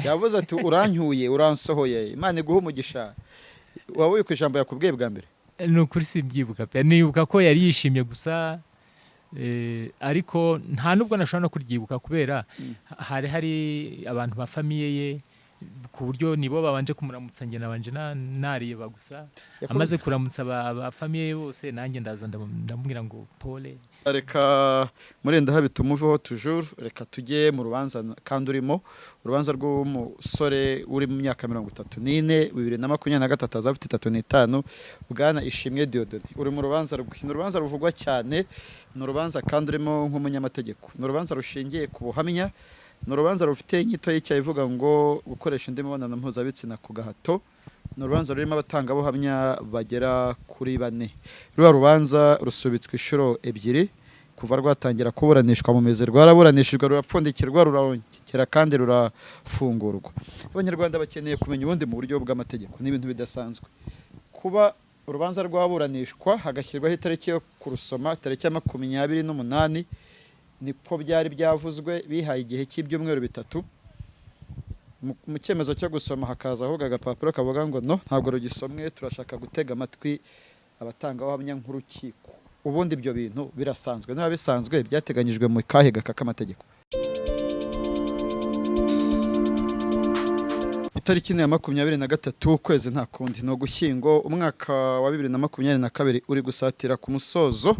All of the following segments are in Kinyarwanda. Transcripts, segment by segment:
yavuze ati urancyuye uransohoye Imana iguha umugisha. Wowe ku ijambo yakubwiye bwa mbere? ni ukuri simbyibuka pe, nibuka ko yari yishimye gusa, ariko nta nubwo nashobora no kuryibuka kubera hari abantu ba famiye ye, ku buryo nibo babanje kumuramutsa, njye nabanje nareba gusa. Amaze kuramutsa ba famiye ye bose, nanjye ndaza ndamubwira ngo pole. Reka murenda habi tumuveho toujours, reka tujye mu rubanza kandi urimo urubanza rw'umusore uri mu myaka 34, 2023 azafite 35, Bwana Ishimwe Dieudonné. Uri mu rubanza urubanza ruvugwa cyane, ni urubanza kandi urimo nk'umunyamategeko. Ni urubanza rushingiye ku buhamya, ni urubanza rufite inyito y'icyaha ivuga ngo gukoresha indi mibonano mpuzabitsina ku gahato. Ni urubanza rurimo abatangabuhamya bagera kuri 4. Rwa rubanza rusubitswe inshuro 2 kuva rwatangira kuburanishwa mu mizi. Rwaraburanishijwe, rurapfundikirwa, rurongera kandi rurafungurwa. Abanyarwanda bakeneye kumenya ubundi mu buryo bw'amategeko, ni ibintu bidasanzwe kuba urubanza rwaburanishwa hagashyirwaho itariki yo kurusoma, tariki ya 28, niko byari byavuzwe, bihaye igihe cy'ibyumweru 3. Mu cyemezo cyo gusoma hakaza ahubwo agapapuro kavuga ngo no, ntabwo rugisomwe, turashaka gutega amatwi abatangabuhamya nk'urukiko. Ubundi ibyo bintu birasanzwe, niba bisanzwe byateganyijwe mu kahe gaka k'amategeko. Itariki ya 23 ukwezi nta kundi no Ugushyingo umwaka wa 2022 uri gusatira ku musozo.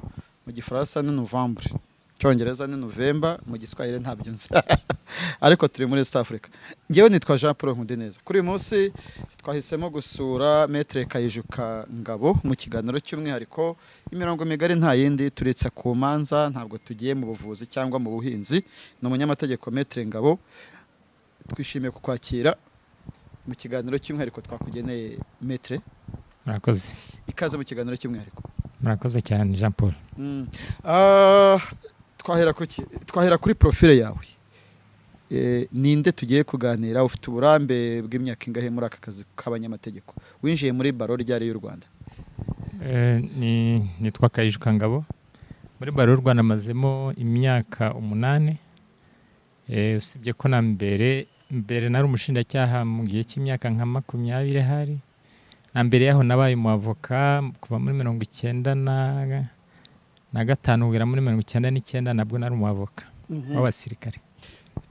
Mu Gifaransa ni Novembre, Cyongereza ni November, mu Giswahili ntabyo nzi ariko turi muri East Africa. Ngewe nitwa Jean Paul Nkundeneza. Kuri uyu munsi twahisemo gusura Maître Kayijuka Ngabo mu kiganiro cy'umwihariko. Imirongo migari nta yindi, turitse ku manza, ntabwo tugiye mu buvuzi cyangwa mu buhinzi. Ni umunyamategeko Maître Ngabo. Twishimiye kukwakira mu kiganiro cy'umwihariko twakugeneye Maître. Murakoze. Ikaze mu kiganiro cy'umwihariko. Murakoze cyane Jean Paul. Twahera kuri profile yawe. Ninde tugiye kuganira, ufite uburambe bw'imyaka ingahe muri aka kazi k'abanyamategeko? Winjiye muri baro ryari y'u Rwanda? Nitwa Kayijuka Ngabo. Muri baro y'u Rwanda mazemo imyaka 8. Usibye ko na mbere nari umushinjacyaha mu gihe cy'imyaka nka 20 hari. Na mbere yaho nabaye mu avoka kuva muri 1995 kugera muri 1999, nabwo nari mu avoka w'abasirikare.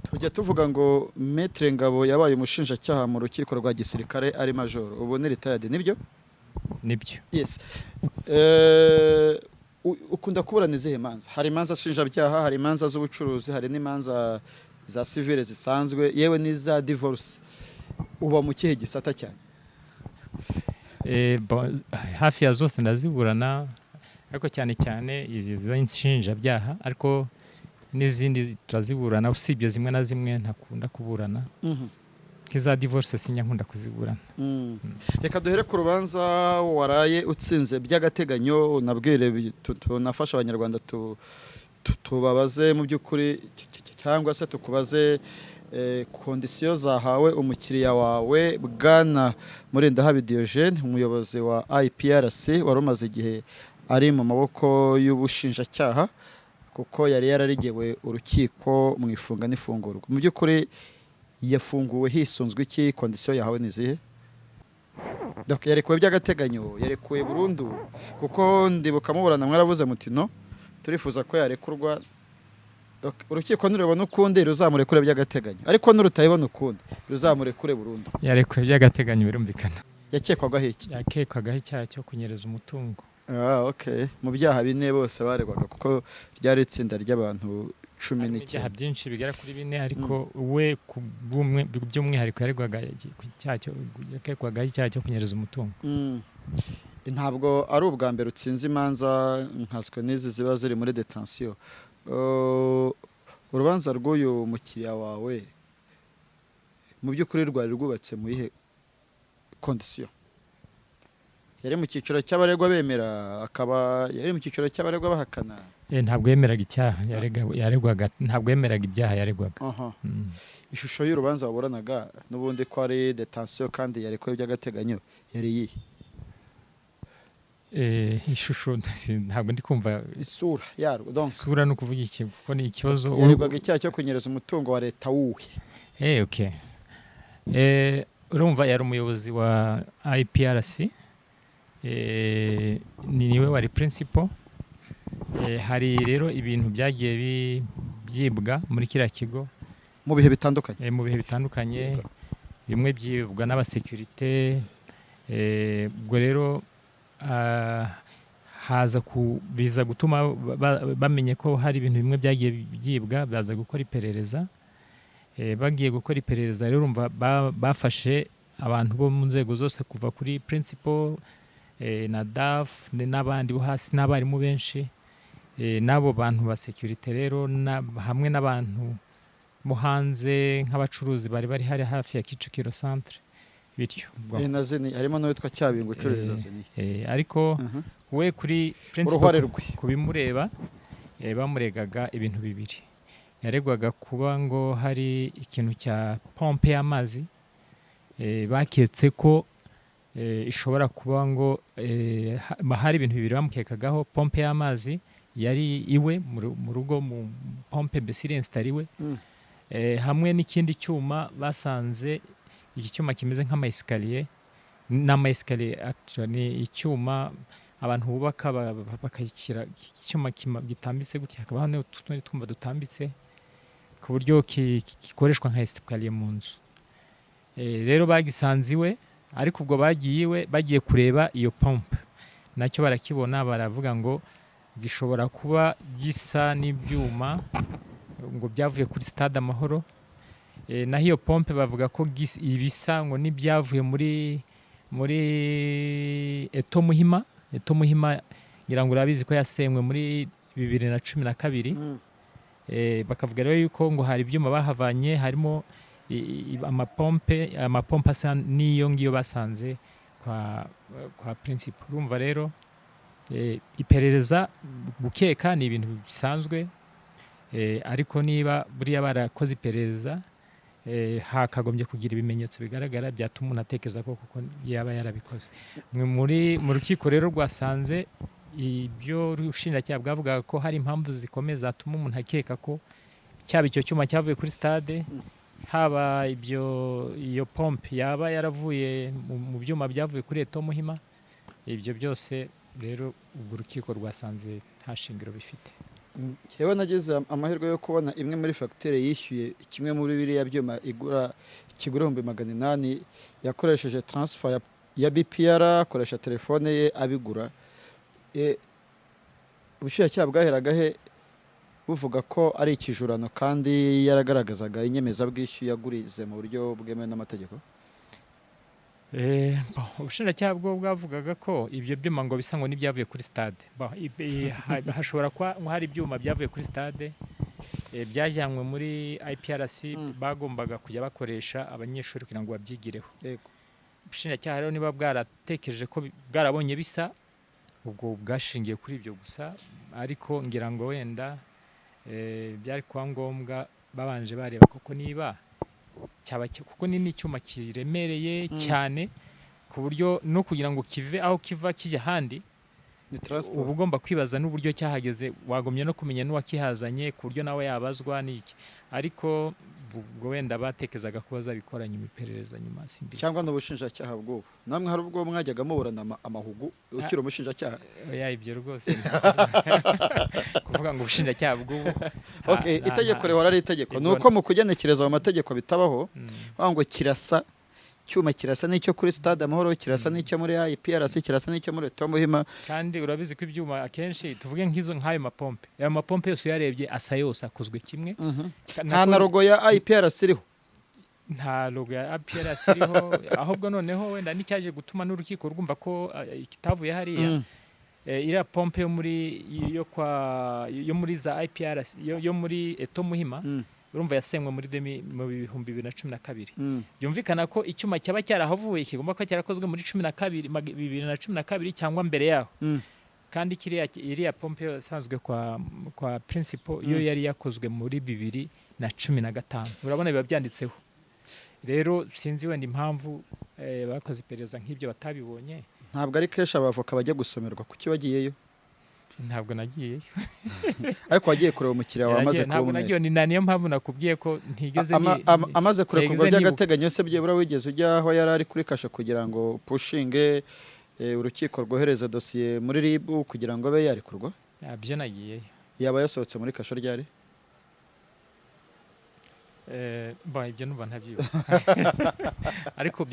Tujya tuvuga ngo Maître Ngabo yabaye umushinjacyaha mu rukiko rwa gisirikare ari major, ubu ni retired, nibyo? Nibyo. Yes. Ukunda kuburana izihe manza? Hari imanza nshinjabyaha, hari imanza z'ubucuruzi, hari n'imanza za civile zisanzwe, yewe n'iza divorce. Uba mu kihe gisata cyane? Hafi ya zose ndaziburana, ariko cyane cyane izi z'inshinjabyaha, ariko n'izindi turaziburana, usibye zimwe na zimwe ntakunda kuburana. Kiza divorce sinya nkunda kuziburana. Reka duhere ku rubanza waraye utsinze by'agateganyo. Nabwire tunafasha abanyarwanda tubabaze mu by'ukuri, cyangwa se tukubaze kondisiyo zahawe umukiriya wawe Bwana Murindahabi Diogene, umuyobozi wa IPRC, wari umaze igihe ari mu maboko y'ubushinjacyaha kuko yari yararigewe urukiko mu ifunga n'ifungurwa. Mu by'ukuri yafunguwe hisunzwe iki? Kondisiyo yahawe ni zihe? Yarekuwe by'agateganyo, yarekuwe burundu? Kuko ndibuka muburana mwaravuze muti no, turifuza ko yarekurwa. Urukiko nurubona ukundi ruzamurekure by'agateganyo, ariko nurutayibona ukundi ruzamurekure burundu. Yarekuwe by'agateganyo birumvikana. Yakekwagaho iki? Yakekwagaho icyaha cyo kunyereza umutungo. Okay. Mu byaha 4 bose baregwaga kuko ryari itsinda ry'abantu 19. Ibyaha byinshi bigera kuri 4, ariko we by'umwihariko yaregwaga yakekwagaho icyaha cyo kunyereza umutungo. Ntabwo ari ubwa mbere utsinze imanza nkaswe n'izi ziba ziri muri detention. Urubanza rw'uyu mukiriya wawe mu by'ukuri rwari rwubatse mu ihe condition? Yari mu cyiciro cy'abaregwa bemera, akaba yari mu cyiciro cy'abaregwa bahakana? Ntabwo yemeraga icyaha yaregwaga, ntabwo yemeraga ibyaha yaregwaga. Ishusho y'urubanza waburanaga n'ubundi ko ari detention kandi yarekuwe by'agateganyo yari yihe? Ishusho ntabwo ndi kumva isura yarwo. Donc isura no kuvuga iki, kuko ni ikibazo. Yaregwaga icyaha cyo kunyereza umutungo wa leta wuhe? Okay. urumva yari umuyobozi wa IPRC, niwe wari principal. Hari rero ibintu byagiye byibwa muri kiriya kigo mu bihe bitandukanye. mu bihe bitandukanye, bimwe byibwa n'abasekirite. Ubwo rero biza gutuma bamenye ko hari ibintu bimwe byagiye byibwa, baza gukora iperereza. Bagiye gukora iperereza rero urumva bafashe abantu bo mu nzego zose kuva kuri principal na DAF n'abandi bo hasi n'abarimu benshi. N'abo bantu ba security rero hamwe n'abantu bo hanze nk'abacuruzi bari hari hafi ya Kicukiro centre bityo. Na Zeni harimo n'uwitwa Cyabingo ucururiza Zeni. Ariko we kuri principal kubimureba bamuregaga ibintu bibiri. Yaregwaga kuba ngo hari ikintu cya pompe y'amazi, baketse ko ishobora kuba ngo hari ibintu bibiri bamukekagaho. Pompe y'amazi yari iwe mu rugo, mu pompe mbese install iwe, hamwe n'ikindi cyuma basanze, iki cyuma kimeze nk'amaesikariye. N'amaesikariye actually ni icyuma abantu bubaka bakakira icyuma gitambitse gutya, hakaba hano utundi twumba dutambitse ku buryo gikoreshwa nka esikariye mu nzu. Rero bagisanze iwe, ariko ubwo bagiye kureba iyo pompe, nacyo barakibona, baravuga ngo gishobora kuba gisa n'ibyuma ngo byavuye kuri stade Amahoro. Naho iyo pompe bavuga ko ibisa ngo n'ibyavuye muri Eto Muhima. Eto Muhima ngira ngo urabizi ko yasenywe muri 2012. Bakavuga rero yuko ngo hari ibyuma bahavanye, harimo amapompe asa n'iyo ngiyo basanze kwa principal. Urumva rero iperereza gukeka ni ibintu bisanzwe, ariko niba buriya barakoze iperereza hakagombye kugira ibimenyetso bigaragara byatuma umuntu atekereza ko kuko yaba yarabikoze. Mu rukiko rero rwasanze ibyo ubushinjacyaha bwavugaga ko hari impamvu zikomeye zatuma umuntu akeka ko cyaba icyo cyuma cyavuye kuri stade, haba iyo pompe yaba yaravuye mu byuma byavuye kuri Eto Muhima. Ibyo byose rero ubwo urukiko rwasanze nta shingiro bifite. Yewe nagize amahirwe yo kubona imwe muri fagitire yishyuye kimwe muri biriya byuma igura ikigurumbi 800, yakoresheje transfer ya BPR, akoresha telefone ye abigura. Ubushinjacyaha bwaheraga he buvuga ko ari ikijurano kandi yaragaragazaga inyemezabwishyu yagurize mu buryo bwemewe n'amategeko? Ubushinjacyaha bwo bwavugaga ko ibyo byuma ngo bisa ngo n'ibyavuye kuri stade. Hashobora kuba hari ibyuma byavuye kuri stade byajyanywe muri IPRC, bagombaga kujya bakoresha abanyeshuri kugira ngo babyigireho. Ubushinjacyaha rero niba bwaratekereje ko bwarabonye bisa, ubwo bwashingiye kuri ibyo gusa, ariko ngira ngo wenda byari kwa ngombwa babanje bareba koko niba kuko ni icyuma kiremereye cyane ku buryo no kugira ngo kive aho kiva kijya handi, uba ugomba kwibaza n'uburyo cyahageze, wagomye no kumenya n'uwakihazanye ku buryo nawe yabazwa n'iki. Ariko ubwo wenda batekerezaga ko bazabikoranya imiperereza nyuma, simbi cyangwa n'ubushinjacyaha bw'ubu. Namwe hari ubwo mwajyaga muburana amahugu ukiri umushinjacyaha? Oya, ibyo rwose kuvuga ngo ubushinjacyaha bw'ubu. Itegeko rihora ari itegeko. Nuko mu kugenekereza mu mategeko bitabaho, ngo kirasa cyuma kirasa n'icyo kuri stade Amahoro, kirasa n'icyo muri IPRC, kirasa n'icyo muri Eto Muhima. Kandi urabizi ko ibyuma akenshi tuvuge nk'ayo mapompe, ayo mapompe yose yarebye asa yose akozwe kimwe. Nta na logo ya IPRC iriho? Nta logo ya IPRC iriho, ahubwo noneho wenda n'icyaje gutuma n'urukiko rwumva ko kitavuye hariya. Iriya pompe yo muri za IPRC yo muri Eto Muhima, urumva yasenywe muri 2012. Byumvikana ko icyuma cyaba cyarahavuye kigomba ko cyarakozwe muri 2012 cyangwa mbere yaho. Kandi iriya pompe yasanzwe kwa principal yo yari yakozwe muri 2015. Urabona biba byanditseho. Rero sinzi wenda impamvu bakoze iperereza nk'ibyo batabibonye. Ntabwo ari kesha abavoka bajya gusomerwa kuki bagiyeyo? ntabwo nagiyeyo ariko wagiye kureba umukiriya wamaze kuba ntabwo nagiyeyo, ni niyo mpamvu nakubwiye ko ntigeze amaze kurekurwa by'agateganyo se byibura wigeze ujya aho yari ari kuri kasho kugira ngo pushinge urukiko rwohereza dosiye muri RIB kugira ngo abe yarekurwa? byo nagiyeyo. Yaba yasohotse muri kasho ryari? Ibyo numva ntabyibuka ariko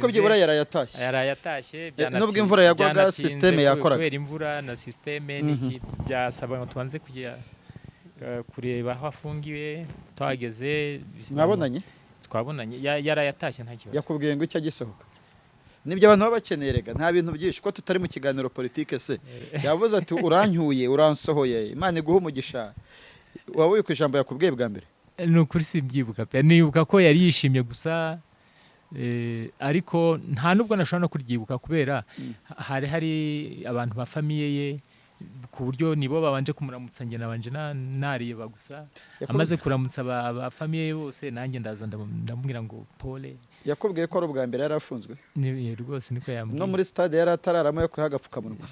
byibura yarayatashye nubwo imvura yagwaga systeme yakoraga kubera imvura na systeme n'iki byasaba ngo tubanze kujya kureba aho afungiwe. Twageze mwabonanye? Twabonanye yarayatashye nta kibazo. Yakubwiye ngo icyo gisohoka? Nibyo abantu baba bakeneye rega, nta bintu byinshi ko tutari mu kiganiro politike se. Yavuze ati urancyuye uransohoye Imana iguha umugisha. Waba uri ku ijambo yakubwiye bwa mbere? Ni ukuri simbyibuka pe, nibuka ko yari yishimye gusa ariko nta nubwo nashobora no kuryibuka kubera hari abantu ba famiye ye ku buryo nibo babanje kumuramutsa, njye nabanje nareba gusa. Amaze kuramutsa aba famiye ye bose nanjye ndaza ndamubwira ngo pole. Yakubwiye ko ari ubwa mbere yari afunzwe? Rwose niko yambwiye. No muri stade yari atararamo yo kuhagapfukamunwa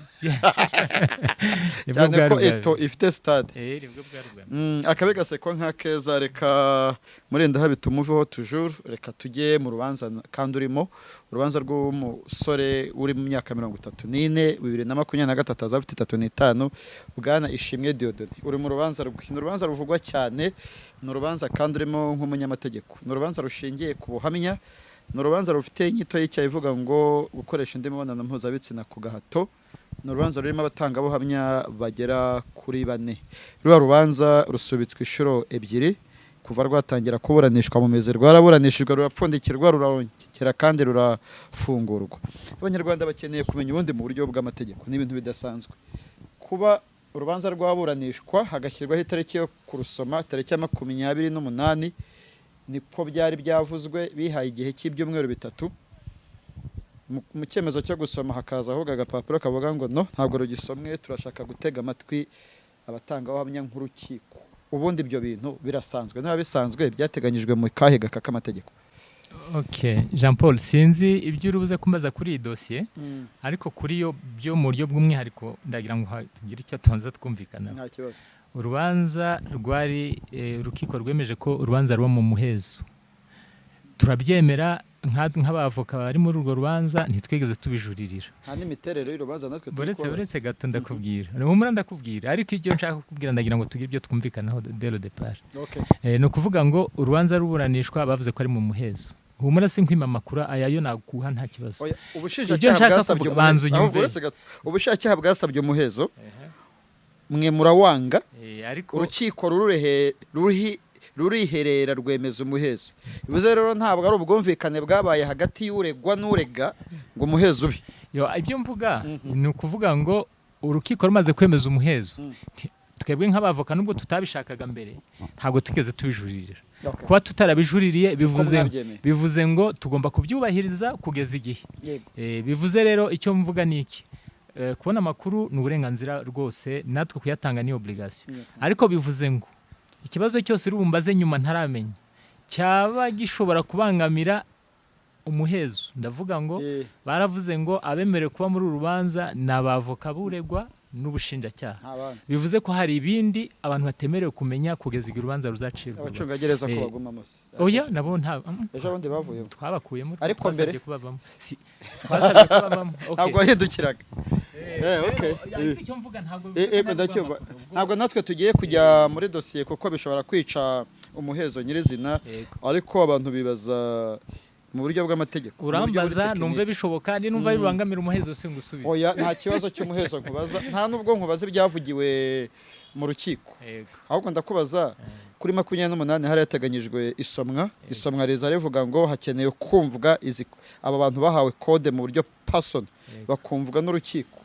cyane ko eto ifite stade. Nibwo bwari ubwa akabe gaseko nka keza. Reka murenda habitumuveho toujours. Reka tujye mu rubanza kandi urimo urubanza rw'umusore uri mu myaka 34 2023 azafite 35 Bwana Ishimwe Dieudonné. Uri mu rubanza urubanza ruvugwa cyane, ni urubanza kandi urimo nk'umunyamategeko. Ni urubanza rushingiye ku buhamya, ni urubanza rufite inyito y'icyaha ivuga ngo gukoresha indi mibonano mpuzabitsina ku gahato. Ni urubanza rurimo abatangabuhamya bagera kuri 4. Ruriya rubanza rusubitswe inshuro 2 kuva rwatangira kuburanishwa mu mizi. Rwaraburanishijwe, rurapfundikirwa, rurongera kandi rurafungurwa. Abanyarwanda bakeneye kumenya ubundi mu buryo bw'amategeko, ni ibintu bidasanzwe kuba urubanza rwaburanishwa hagashyirwaho itariki yo kurusoma, tariki ya 28 niko byari byavuzwe, bihaye igihe cy'ibyumweru 3. Mu cyemezo cyo gusoma hakaza ahubwo agapapuro kavuga ngo no, ntabwo rugisomwe, turashaka gutega amatwi abatangabuhamya nk'urukiko. Ubundi ibyo bintu birasanzwe, niba bisanzwe byateganyijwe mu kahe gaka k'amategeko? Jean Paul, sinzi ibyo urubuze kumaza kuri iyi dosiye ariko kuri yo byo mu buryo bw'umwihariko ndagira ngo tugire icyo tubanza twumvikana. Nta kibazo. Urubanza rwari urukiko rwemeje ko urubanza ruba mu muhezo. Turabyemera nk'abavoka bari muri urwo rubanza, ntitwigeze tubijuririra. Nta n'imiterere y'urubanza natwe uretse gato ndakubwira. Numura ndakubwira ariko icyo nshaka kukubwira ndagira ngo tugire ibyo twumvikanaho dès le départ. Ni ukuvuga ngo urubanza ruburanishwa bavuze ko ari mu muhezo. Humura sinkwima amakuru ayayo naguha nta kibazo. Ubushinjacyaha bwasabye umuhezo, mwe murawanga, urukiko ruriherera rwemeza umuhezo. Bivuze rero ntabwo ari ubwumvikane bwabaye hagati y'uregwa n'urega ngo umuhezo ube. Ibyo mvuga ni ukuvuga ngo urukiko rumaze kwemeza umuhezo, twebwe nk'abavoka nubwo tutabishakaga mbere ntabwo tugeze tubijuririra. Kuba tutarabijuririye bivuze ngo tugomba kubyubahiriza kugeza igihe. Bivuze rero icyo mvuga ni iki, kubona amakuru ni uburenganzira rwose, natwe kuyatanga ni obligation. Ariko bivuze ngo ikibazo cyose rubumbaze nyuma ntaramenya cyaba gishobora kubangamira umuhezo, ndavuga ngo baravuze ngo abemerewe kuba muri urubanza ni abavoka buregwa n'ubushinjacyaha. Bivuze ko hari ibindi abantu batemerewe kumenya kugeza igihe urubanza ruzacirwa. Abacungagereza ko bagumamo se? Oya, nabo nta ejo bundi bavuyemo, twabakuyemo ariko mbere kubavamo. Twasabye kubavamo. Ntabwo wahindukiraga. Icyo mvuga ntabwo natwe tugiye kujya muri dosiye kuko bishobora kwica umuhezo nyirizina, ariko abantu bibaza mu buryo bw'amategeko. Urambaza numve bishoboka, ndi numva bibangamira umuhezo se ngusubize. Oya, nta kibazo cy'umuhezo nkubaza, nta nubwo nkubaza ibyavugiwe mu rukiko. Ahubwo ndakubaza kuri 28 hari yateganyijwe isomwa riza rivuga ngo hakeneye kumvwa aba bantu bahawe code mu buryo person bakumvwa n'urukiko.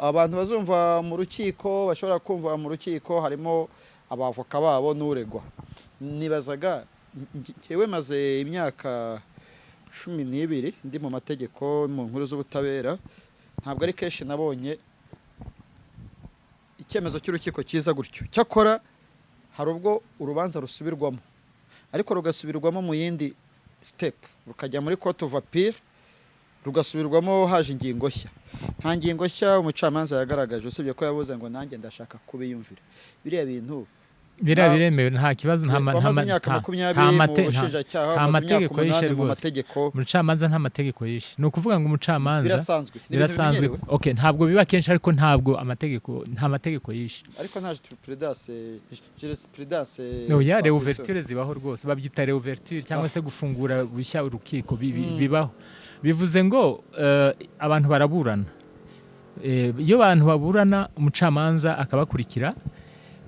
Abantu bazumva mu rukiko, bashobora kumva mu rukiko harimo abavoka babo n'uregwa. Nibazaga ngewe maze imyaka 12 ndi mu mategeko mu nkuru z'ubutabera, ntabwo ari kenshi nabonye icyemezo cy'urukiko cyiza gutyo. Cyakora hari ubwo urubanza rusubirwamo, ariko rugasubirwamo mu yindi step, rukajya muri court of appeal, rugasubirwamo haje ingingo nshya. Nta ngingo nshya umucamanza yagaragaje usibye ko yavuze ngo nanjye ndashaka kubiyumvira. Biriya bintu biremewe nta kibazo, wamaze imyaka 20 mu bushinjacyaha, wamaze imyaka 8 mu mategeko. Umucamanza nta mategeko yishe. Ni ukuvuga ngo umucamanza birasanzwe. Okay, ntabwo biba kenshi ariko nta mategeko yishe. Ariko nta jurisprudence no ya réouverture zibaho rwose, babyita réouverture cyangwa se gufungura bushya urukiko bibaho. Bivuze ngo abantu baraburana. Iyo abantu baburana umucamanza akabakurikira,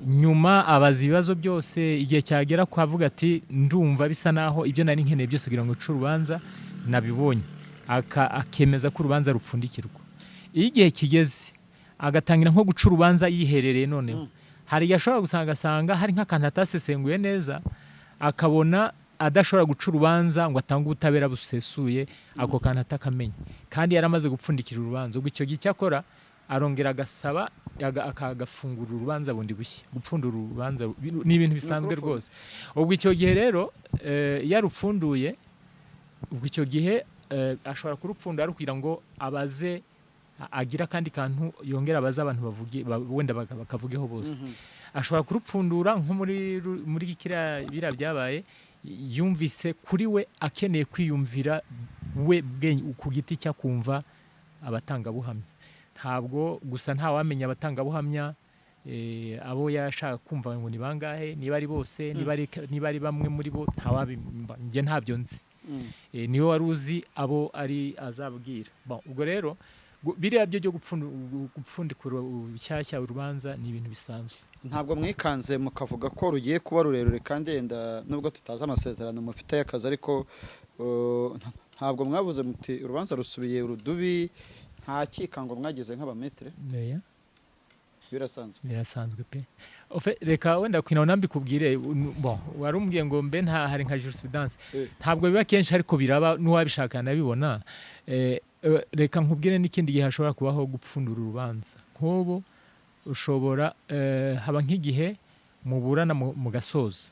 nyuma abaza ibibazo byose, igihe cyagera kwavuga ati ndumva bisa naho ibyo nari nkeneye byose kugira ngo nce urubanza nabibonye, akemeza ko urubanza rupfundikirwa. Iyo igihe kigeze agatangira nko guca urubanza yiherereye, noneho hari yashobora gusanga hari nk'akantu atasesenguye neza, akabona adashobora guca urubanza ngo atange ubutabera busesuye, ako kantu atakamenya kandi yaramaze gupfundikira urubanza. Ubwo icyo gihe cyakora arongera agasaba akagafungura urubanza bundi bushya. Gupfundura urubanza ni ibintu bisanzwe rwose. Ubwo icyo gihe rero yarupfunduye, ubwo icyo gihe ashobora kurupfundura kugira ngo abaze, agira kandi kantu yongera abaza abantu wenda bakavugeho bose. Ashobora kurupfundura nko muri biriya byabaye, yumvise kuri we akeneye kwiyumvira we ku giti cya kumva abatangabuhamya. Ntabwo gusa ntawamenya abatangabuhamya abo yashaka kumva ngo ni bangahe, niba ari bose, niba ari bamwe muri bo, njye ntabyo nzi. Niwe wari uzi abo ari azabwira. Ubwo rero biriya byo gupfundikura bushyashya urubanza ni ibintu bisanzwe. Ntabwo mwikanze mukavuga ko rugiye kuba rurerure kandi yenda nubwo tutazi amasezerano mufite y'akazi, ariko ntabwo mwavuze muti urubanza rusubiye urudubi, nta kikango mwagize nk'abametre? Birasanzwe pe. Reka wenda kwina nambikubwire, warumbwiye ngo mbe nta hari nka jurisprudence. Ntabwo biba kenshi ariko biraba n'uwabishaka nabibona. Reka nkubwire n'ikindi gihe hashobora kubaho gupfundura urubanza. Nk'ubu ushobora haba nk'igihe muburana mu gasoza,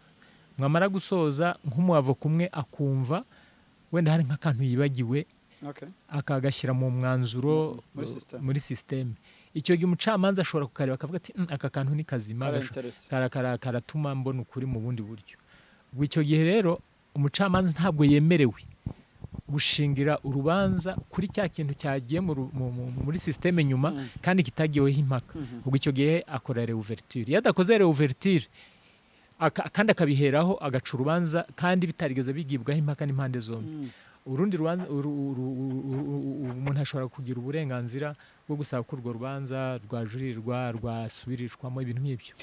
mwamara gusoza nk'umuavoka umwe akumva wenda hari nk'akantu yibagiwe, akagashyira mu mwanzuro muri systeme. Icyo gihe umucamanza ashobora kukareba akavuga ati aka kantu ni kazima, karatuma mbona ukuri mu bundi buryo. Ubwo icyo gihe rero umucamanza ntabwo yemerewe gushingira urubanza kuri cya kintu cyagiye muri systeme nyuma kandi kitagiweho impaka. Ubwo icyo gihe akora réouverture. Iyo adakoze réouverture kandi akabiheraho agaca urubanza kandi bitarigeze bigibwaho impaka n'impande zombi, urundi rubanza umuntu ashobora kugira uburenganzira bwo gusaba ko urwo rubanza rwajurirwa, rwasubirishwamo, ibintu nk'ibyo.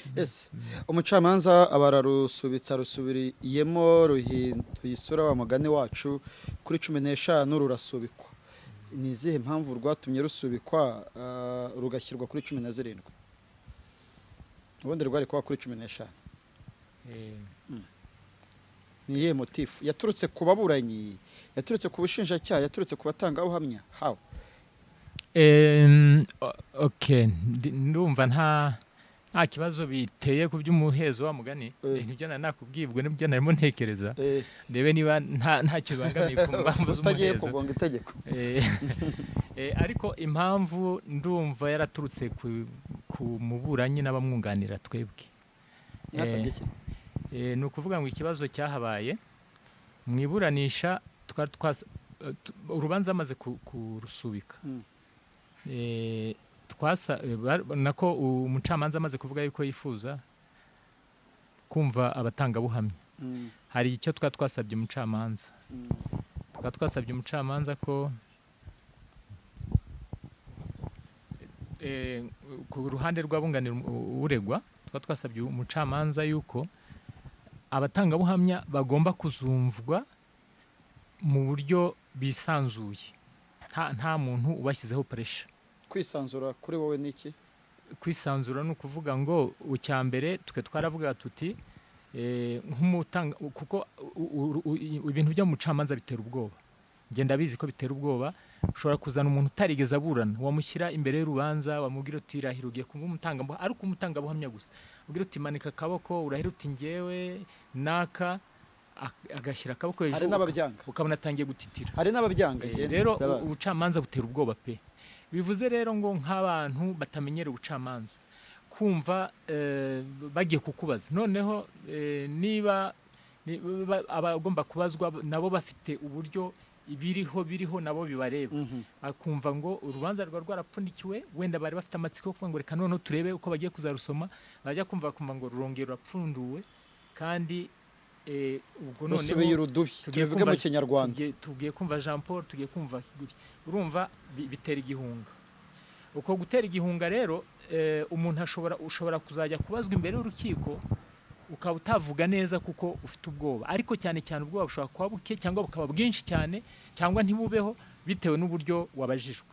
Umucamanza abararusubitsa rusubiriyemo ruhindura wa mugani wacu kuri 15 rurasubikwa. Ni izihe mpamvu rwatumye rusubikwa rugashyirwa kuri 17? Ubundi rwari kuba kuri 15. Ni iyihe motifu? Yaturutse ku baburanyi, yaturutse ku bushinjacyaha, yaturutse ku batangabuhamya? How? Okay, ndumva nta kibazo biteye ku by'umuhezo wa mugani. Ibyo nakubwibwe n'ibyo narimo ntekereza, ndebe niba ntacyo bangamiye ku mpamvu z'umuhezo. Utagiye kugonga itegeko. Ariko impamvu ndumva yaraturutse ku muburanyi n'abamwunganira twebwe. Nasabye iki? Ni ukuvuga ngo ikibazo cyahabaye mu iburanisha, urubanza amaze kurusubika, nako umucamanza amaze kuvuga yuko yifuza kumva abatangabuhamya. Hari icyo twasabye umucamanza. Twasabye umucamanza ko ku ruhande rw'abunganira uregwa, twasabye umucamanza yuko abatangabuhamya bagomba kuzumvwa mu buryo bisanzuye, nta muntu ubashyizeho pressure. Kwisanzura kuri wowe niki? Kwisanzura ni ukuvuga ngo ucyambere twaravuga tuti nk'umutanga, kuko ibintu byo mucamanza bitera ubwoba. Ngenda bizi ko bitera ubwoba. Ushobora kuzana umuntu utarigeze aburana, wamushyira imbere y'urubanza, wamubwira uti rahira ugiye kumva umutangabuhamya, ariko umutangabuhamya gusa ubwira uti manika akaboko, urahira uti ngewe naka agashyira akaboko hari hejuru n'ababyanga ukabona atangiye gutitira. hari n'ababyanga Rero ubucamanza butera ubwoba pe. Bivuze rero ngo nk'abantu batamenyera ubucamanza kumva bagiye kukubaza noneho niba abagomba kubazwa nabo bafite uburyo biriho nabo bibareba akumva ngo urubanza rwa rwarapfundikiwe wenda bari bafite amatsiko yo kuvuga ngo reka noneho turebe uko bagiye kuzarusoma bajya kumva ngo rurongera rurapfunduwe kandi ubwo noneho rusubiye urudubi tubivuge mu kinyarwanda tugiye kumva Jean Paul tugiye kumva urumva bitera igihunga uko gutera igihunga rero umuntu ushobora kuzajya kubazwa imbere y'urukiko ukaba utavuga neza kuko ufite ubwoba ariko cyane ubwoba bushobora kuba buke cyangwa bukaba bwinshi cyane cyangwa ntibubeho bitewe n'uburyo wabajijwe.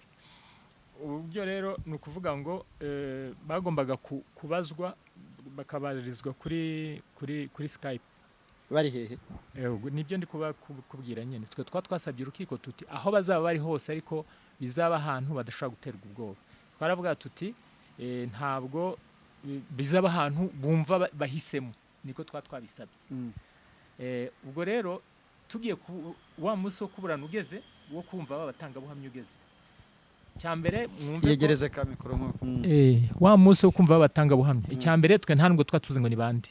Uburyo rero ni ukuvuga ngo bagombaga kubazwa bakabarizwa kuri Skype bari hehe nibyo ndi kubwira nyine twe twasabye urukiko tuti aho bazaba bari hose ariko bizaba ahantu badashobora guterwa ubwoba twaravuga tuti ntabwo bizaba ahantu bumva bahisemo niko twabisabye. Ubwo rero tugiye wa munsi wo kuburana ugeze wo kumva babatangabuhamya ugeze cyambere mwumve yegereze ka mikoro wa munsi wo kumva babatangabuhamya icyambere twe nta nubwo twatuze ngo ni bande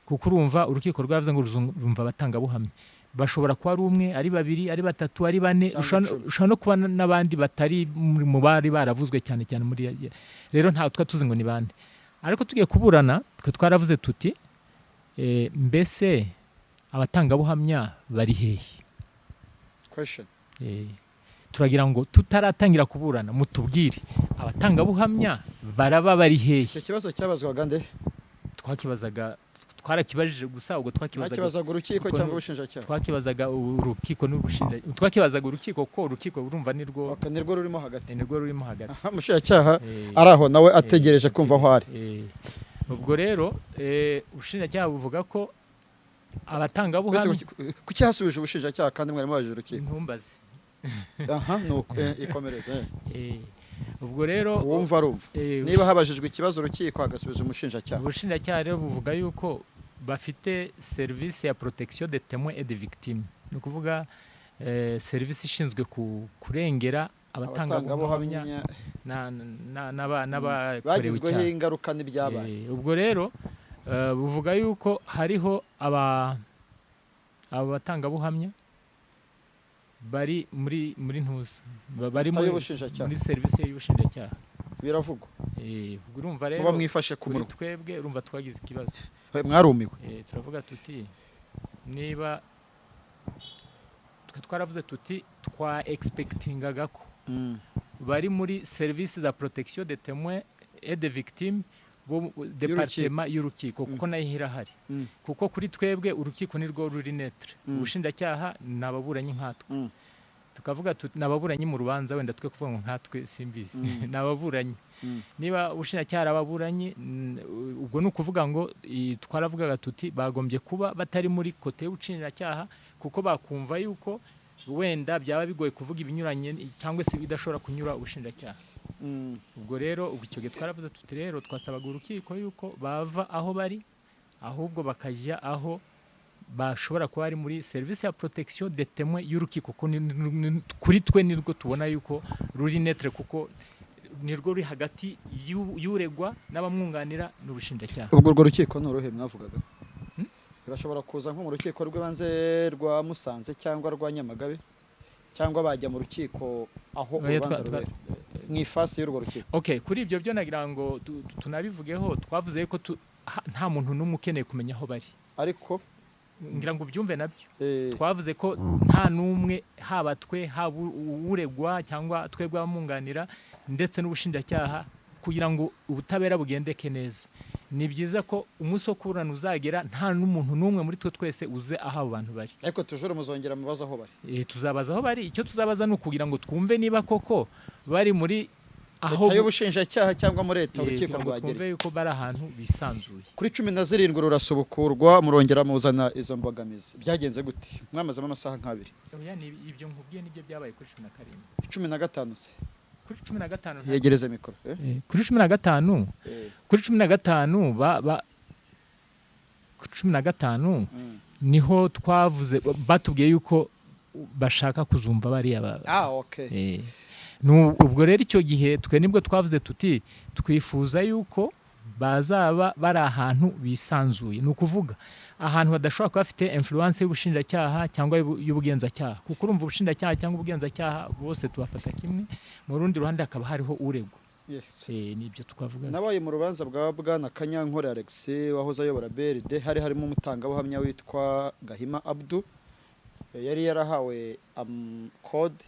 kuko urumva urukiko rwavuze ngo ruzumva abatangabuhamya bashobora kuba ari umwe ari babiri ari batatu ari bane ushobora no kuba n'abandi batari mu bari baravuzwe cyane muri rero nta twatuze ngo ni bande ariko tugiye kuburana twe twaravuze tuti mbese abatangabuhamya bari hehe question turagira ngo tutaratangira kuburana mutubwire abatangabuhamya baraba bari hehe. Icyo kibazo cyabazwaga nde twarakibajije gusa ubwo twakibazaga urukiko cyangwa ubushinjacyaha twakibazaga urukiko n'ubushinjacyaha twakibazaga urukiko ko urukiko urumva nirwo rurimo hagati umushinjacyaha ari aho nawe ategereje kumva aho ari. Ubwo rero ubushinjacyaha buvuga ko abatangabuhamya kuki hasubije ubushinjacyaha kandi mwari mubajije urukiko ntumbaze nuko ikomereze ubwo rero wumva niba habajijwe ikibazo urukiko hagasubiza ubushinjacyaha rero buvuga yuko bafite service ya protection des témoins et des victimes ni ukuvuga service ishinzwe kurengera abatangabuhamya bagizweho ingaruka n'ibyabaye. Ubwo rero buvuga yuko hariho abo batangabuhamya bari muri ntuza bari muri service y'ubushinjacyaha biravugwa. Urumva rero bamwifashe ku munwa twebwe urumva twagize ikibazo mwarumiwe turavuga tuti niba twaravuze tuti twa expectingaga ko bari muri service za protection des témoins et des victimes bo departement y'urukiko kuko nayo irahari kuko kuri twebwe urukiko nirwo ruri netre ubushinjacyaha nababuranyi nkatwe tukavuga nababuranyi mu rubanza wenda twe kuvuga ngo nkatwe simbizi nababuranyi niba ubushinjacyaha ababuranyi ubwo ni ukuvuga ngo twaravugaga tuti bagombye kuba batari muri kote y'ubushinjacyaha kuko bakumva yuko wenda byaba bigoye kuvuga ibinyuranye cyangwa se bidashobora kunyura ubushinjacyaha. Ubwo rero icyo gihe twaravuze tuti rero twasabaga urukiko yuko bava aho bari ahubwo bakajya aho bashobora kuba ari muri service ya protection des témoins y'urukiko kuri twe nirwo tubona yuko ruri netre kuko nirwo ruri hagati y'uregwa n'abamwunganira n'ubushinjacyaha. Ubwo urwo rukiko n'uruhe mwavugaga bashobora kuza nko mu rukiko rw'ibanze rwa Musanze cyangwa rwa Nyamagabe cyangwa bajya mu rukiko aho urubanza rubera mwifasi y'urwo rukiko. Kuri ibyo byo nagira ngo tunabivugeho twavuze ko nta muntu n'umwe ukeneye kumenya aho bari ariko ngira ngo ubyumve nabyo twavuze ko nta n'umwe haba twe haba uregwa cyangwa twebwe abamwunganira ndetse n'ubushinjacyaha kugira ngo ubutabera bugendeke neza. Ni byiza ko umunsi wo kuburana uzagera nta n'umuntu n'umwe muri twe twese uze aho abo bantu bari ariko tujure muzongera mubaza aho bari tuzabaza aho bari icyo tuzabaza ni ukugira ngo twumve niba koko bari muri aho y'ubushinjacyaha cyangwa muri leta urukiko rwagera twumve yuko bari ahantu bisanzuye. Kuri 17 rurasubukurwa murongera muzana izo mbogamizi byagenze gute mwamazemo amasaha nk'abiri ibyo nkubwiye nibyo byabaye kuri 15 se kuri 15 yegereze mikoro kuri 15 kuri 15 2015 niho twavuze batubwiye yuko bashaka kuzumva bariya okay. Ubwo rero icyo gihe twe nibwo twavuze tuti twifuza yuko bazaba bari ahantu bisanzuye, ni ukuvuga ahantu badashobora kuba bafite influence y'ubushinjacyaha cyangwa y'ubugenzacyaha, kuko urumva ubushinjacyaha cyangwa ubugenzacyaha bose tubafata kimwe, mu rundi ruhande hakaba hariho uregwa. Nibyo twavuga. Nabaye mu rubanza bwa Bwana Kanyankore Alex wahoze ayobora BRD, hari harimo umutangabuhamya witwa Gahima Abdu, yari yarahawe code,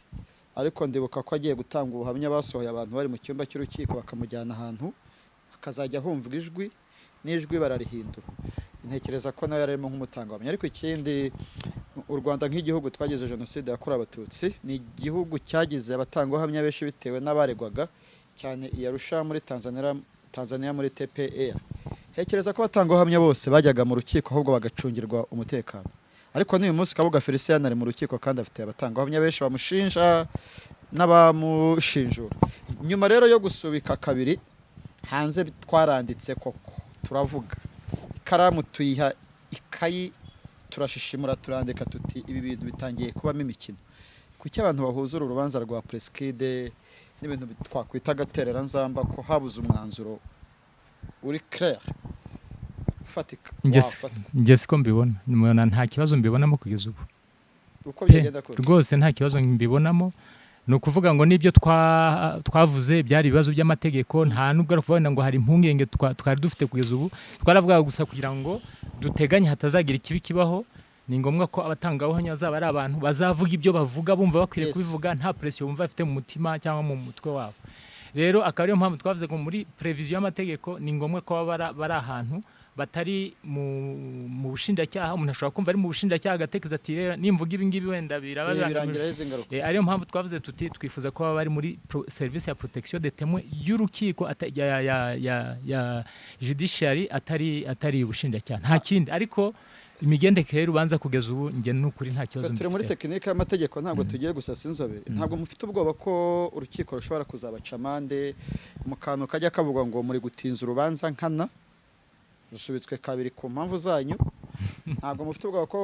ariko ndibuka ko agiye gutanga ubuhamya basohoye abantu bari mu cyumba cy'urukiko bakamujyana ahantu akazajya humvwa ijwi n'ijwi bararihindura. Ntekereza ko nawe yarimo nk'umutangabuhamya. Ariko ikindi, u Rwanda nk'igihugu twagize jenoside yakorewe abatutsi, ni igihugu cyagize abatangabuhamya benshi bitewe n'abaregwaga, cyane iyarusha muri Tanzania muri TPR. Ntekereza ko abatangabuhamya bose bajyaga mu rukiko ahubwo bagacungirwa umutekano. Ariko n'uyu munsi Kabuga Felicien ari mu rukiko kandi afite abatangabuhamya benshi bamushinja n'abamushinjura. Nyuma rero yo gusubika kabiri, hanze twaranditse koko turavuga, ikaramu tuyiha ikayi, turashishimura turandika tuti ibi bintu bitangiye kubamo imikino. Kuki abantu bahuza urubanza rwa Preskide n'ibintu twakwita gatereranzamba ko habuze umwanzuro uri clair fatika? Njye siko mbibona, nta kibazo mbibonamo kugeza ubu. Uko byagenda kose rwose nta kibazo mbibonamo. Ni ukuvuga ngo nibyo twavuze byari ibibazo by'amategeko, nta nubwo ari ukuvuga ngo hari impungenge twari dufite kugeza ubu. Twaravuga gusa kugira ngo duteganye hatazagira ikibi kibaho, ni ngombwa ko abatangabuhamya bazaba ari abantu bazavuga ibyo bavuga bumva bakwiriye kubivuga, nta pressure bumva bafite mu mutima cyangwa mu mutwe wabo. Rero akaba ariyo mpamvu twavuze ko muri prevision y'amategeko ni ngombwa ko bari ahantu batari mu bushinjacyaha. Umuntu ashobora kumva ari mu bushinjacyaha agatekereza ati nimvuga ibi ngibi wenda birangira ingaruka. Ariyo mpamvu twavuze tuti twifuza ko bari muri service ya protection de témoin y'urukiko ya judiciary atari ubushinjacyaha, nta kindi. Ariko imigendekere y'urubanza kugeza ubu njye n'ukuri nta kibazo. Turi muri tekinike y'amategeko, ntabwo tugiye gusasa inzobe. Ntabwo mufite ubwoba ko urukiko rushobora kuzabaca amande mu kantu kajya kavuga ngo muri gutinza urubanza nkana rusubitswe kabiri ku mpamvu zanyu? Ntabwo mufite ubwoba ko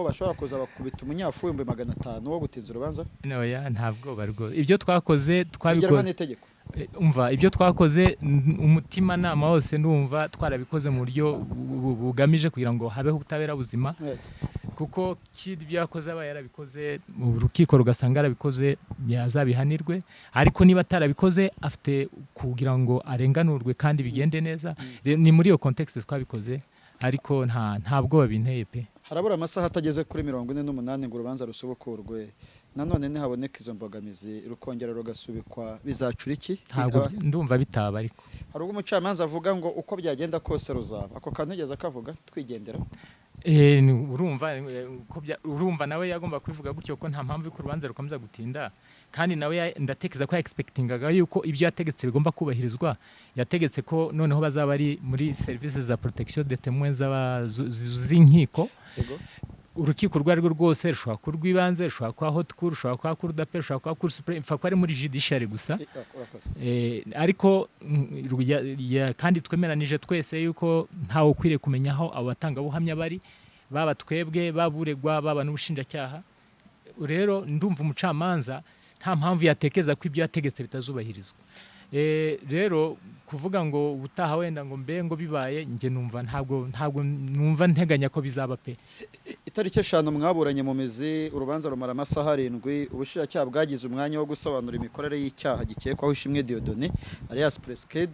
bashobora kuza bakubita umunyafu 500 wo gutinza urubanza? Ntabwo barwo. Ibyo twakoze twabikoze n'itegeko. Umva, ibyo twakoze umutima nama wose ndumva twarabikoze mu buryo bugamije kugira ngo habeho ubutabera buzima. Kuko ibyo yakoze aba yarabikoze mu rukiko rugasanga yarabikoze yazabihanirwe, ariko niba atarabikoze afite kugira ngo arenganurwe kandi bigende neza. Ni muri iyo context twabikoze, ariko nta bwoba binteye pe. Harabura amasaha atageze kuri 48 ngo urubanza rusubukurwe. Nanone ntihaboneka izo mbogamizi, rukongera rugasubikwa, bizacura iki? Ntabwo ndumva bitaba. Ariko hari ubwo umucamanza avuga ngo uko byagenda kose ruzaba. Ako kantu yageze akavuga twigendera. Urumva nawe yagomba kubivuga gutyo ko nta mpamvu ko urubanza rukomeza gutinda, kandi nawe ndatekereza ko expectingaga yuko ibyo yategetse bigomba kubahirizwa. Yategetse ko noneho bazaba ari muri services za protection de témoins z'inkiko. Urukiko rwari rwose rushobora kurwibanze, rushobora kwa haute cour, rushobora kwa cour d'appel, rushobora kwa cour supreme, mfa ko ari muri judiciary gusa. Ariko kandi twemeranije twese yuko ntawe ukwiriye kumenya aho abatangabuhamya bari, baba twebwe, baburegwa, baba n'ubushinjacyaha. Rero ndumva umucamanza nta mpamvu yatekereza ko ibyo yategetse bitazubahirizwa. Rero kuvuga ngo ubutaha wenda ngo ngo bibaye, nge numva ntabwo numva nteganya ko bizaba pe. Itariki 5 mwaburanye mu mizi, urubanza rumara amasaha 7. Ubushinjacyaha bwagize umwanya wo gusobanura imikorere y'icyaha gikekwaho Ishimwe Dieudonné alias Preskid.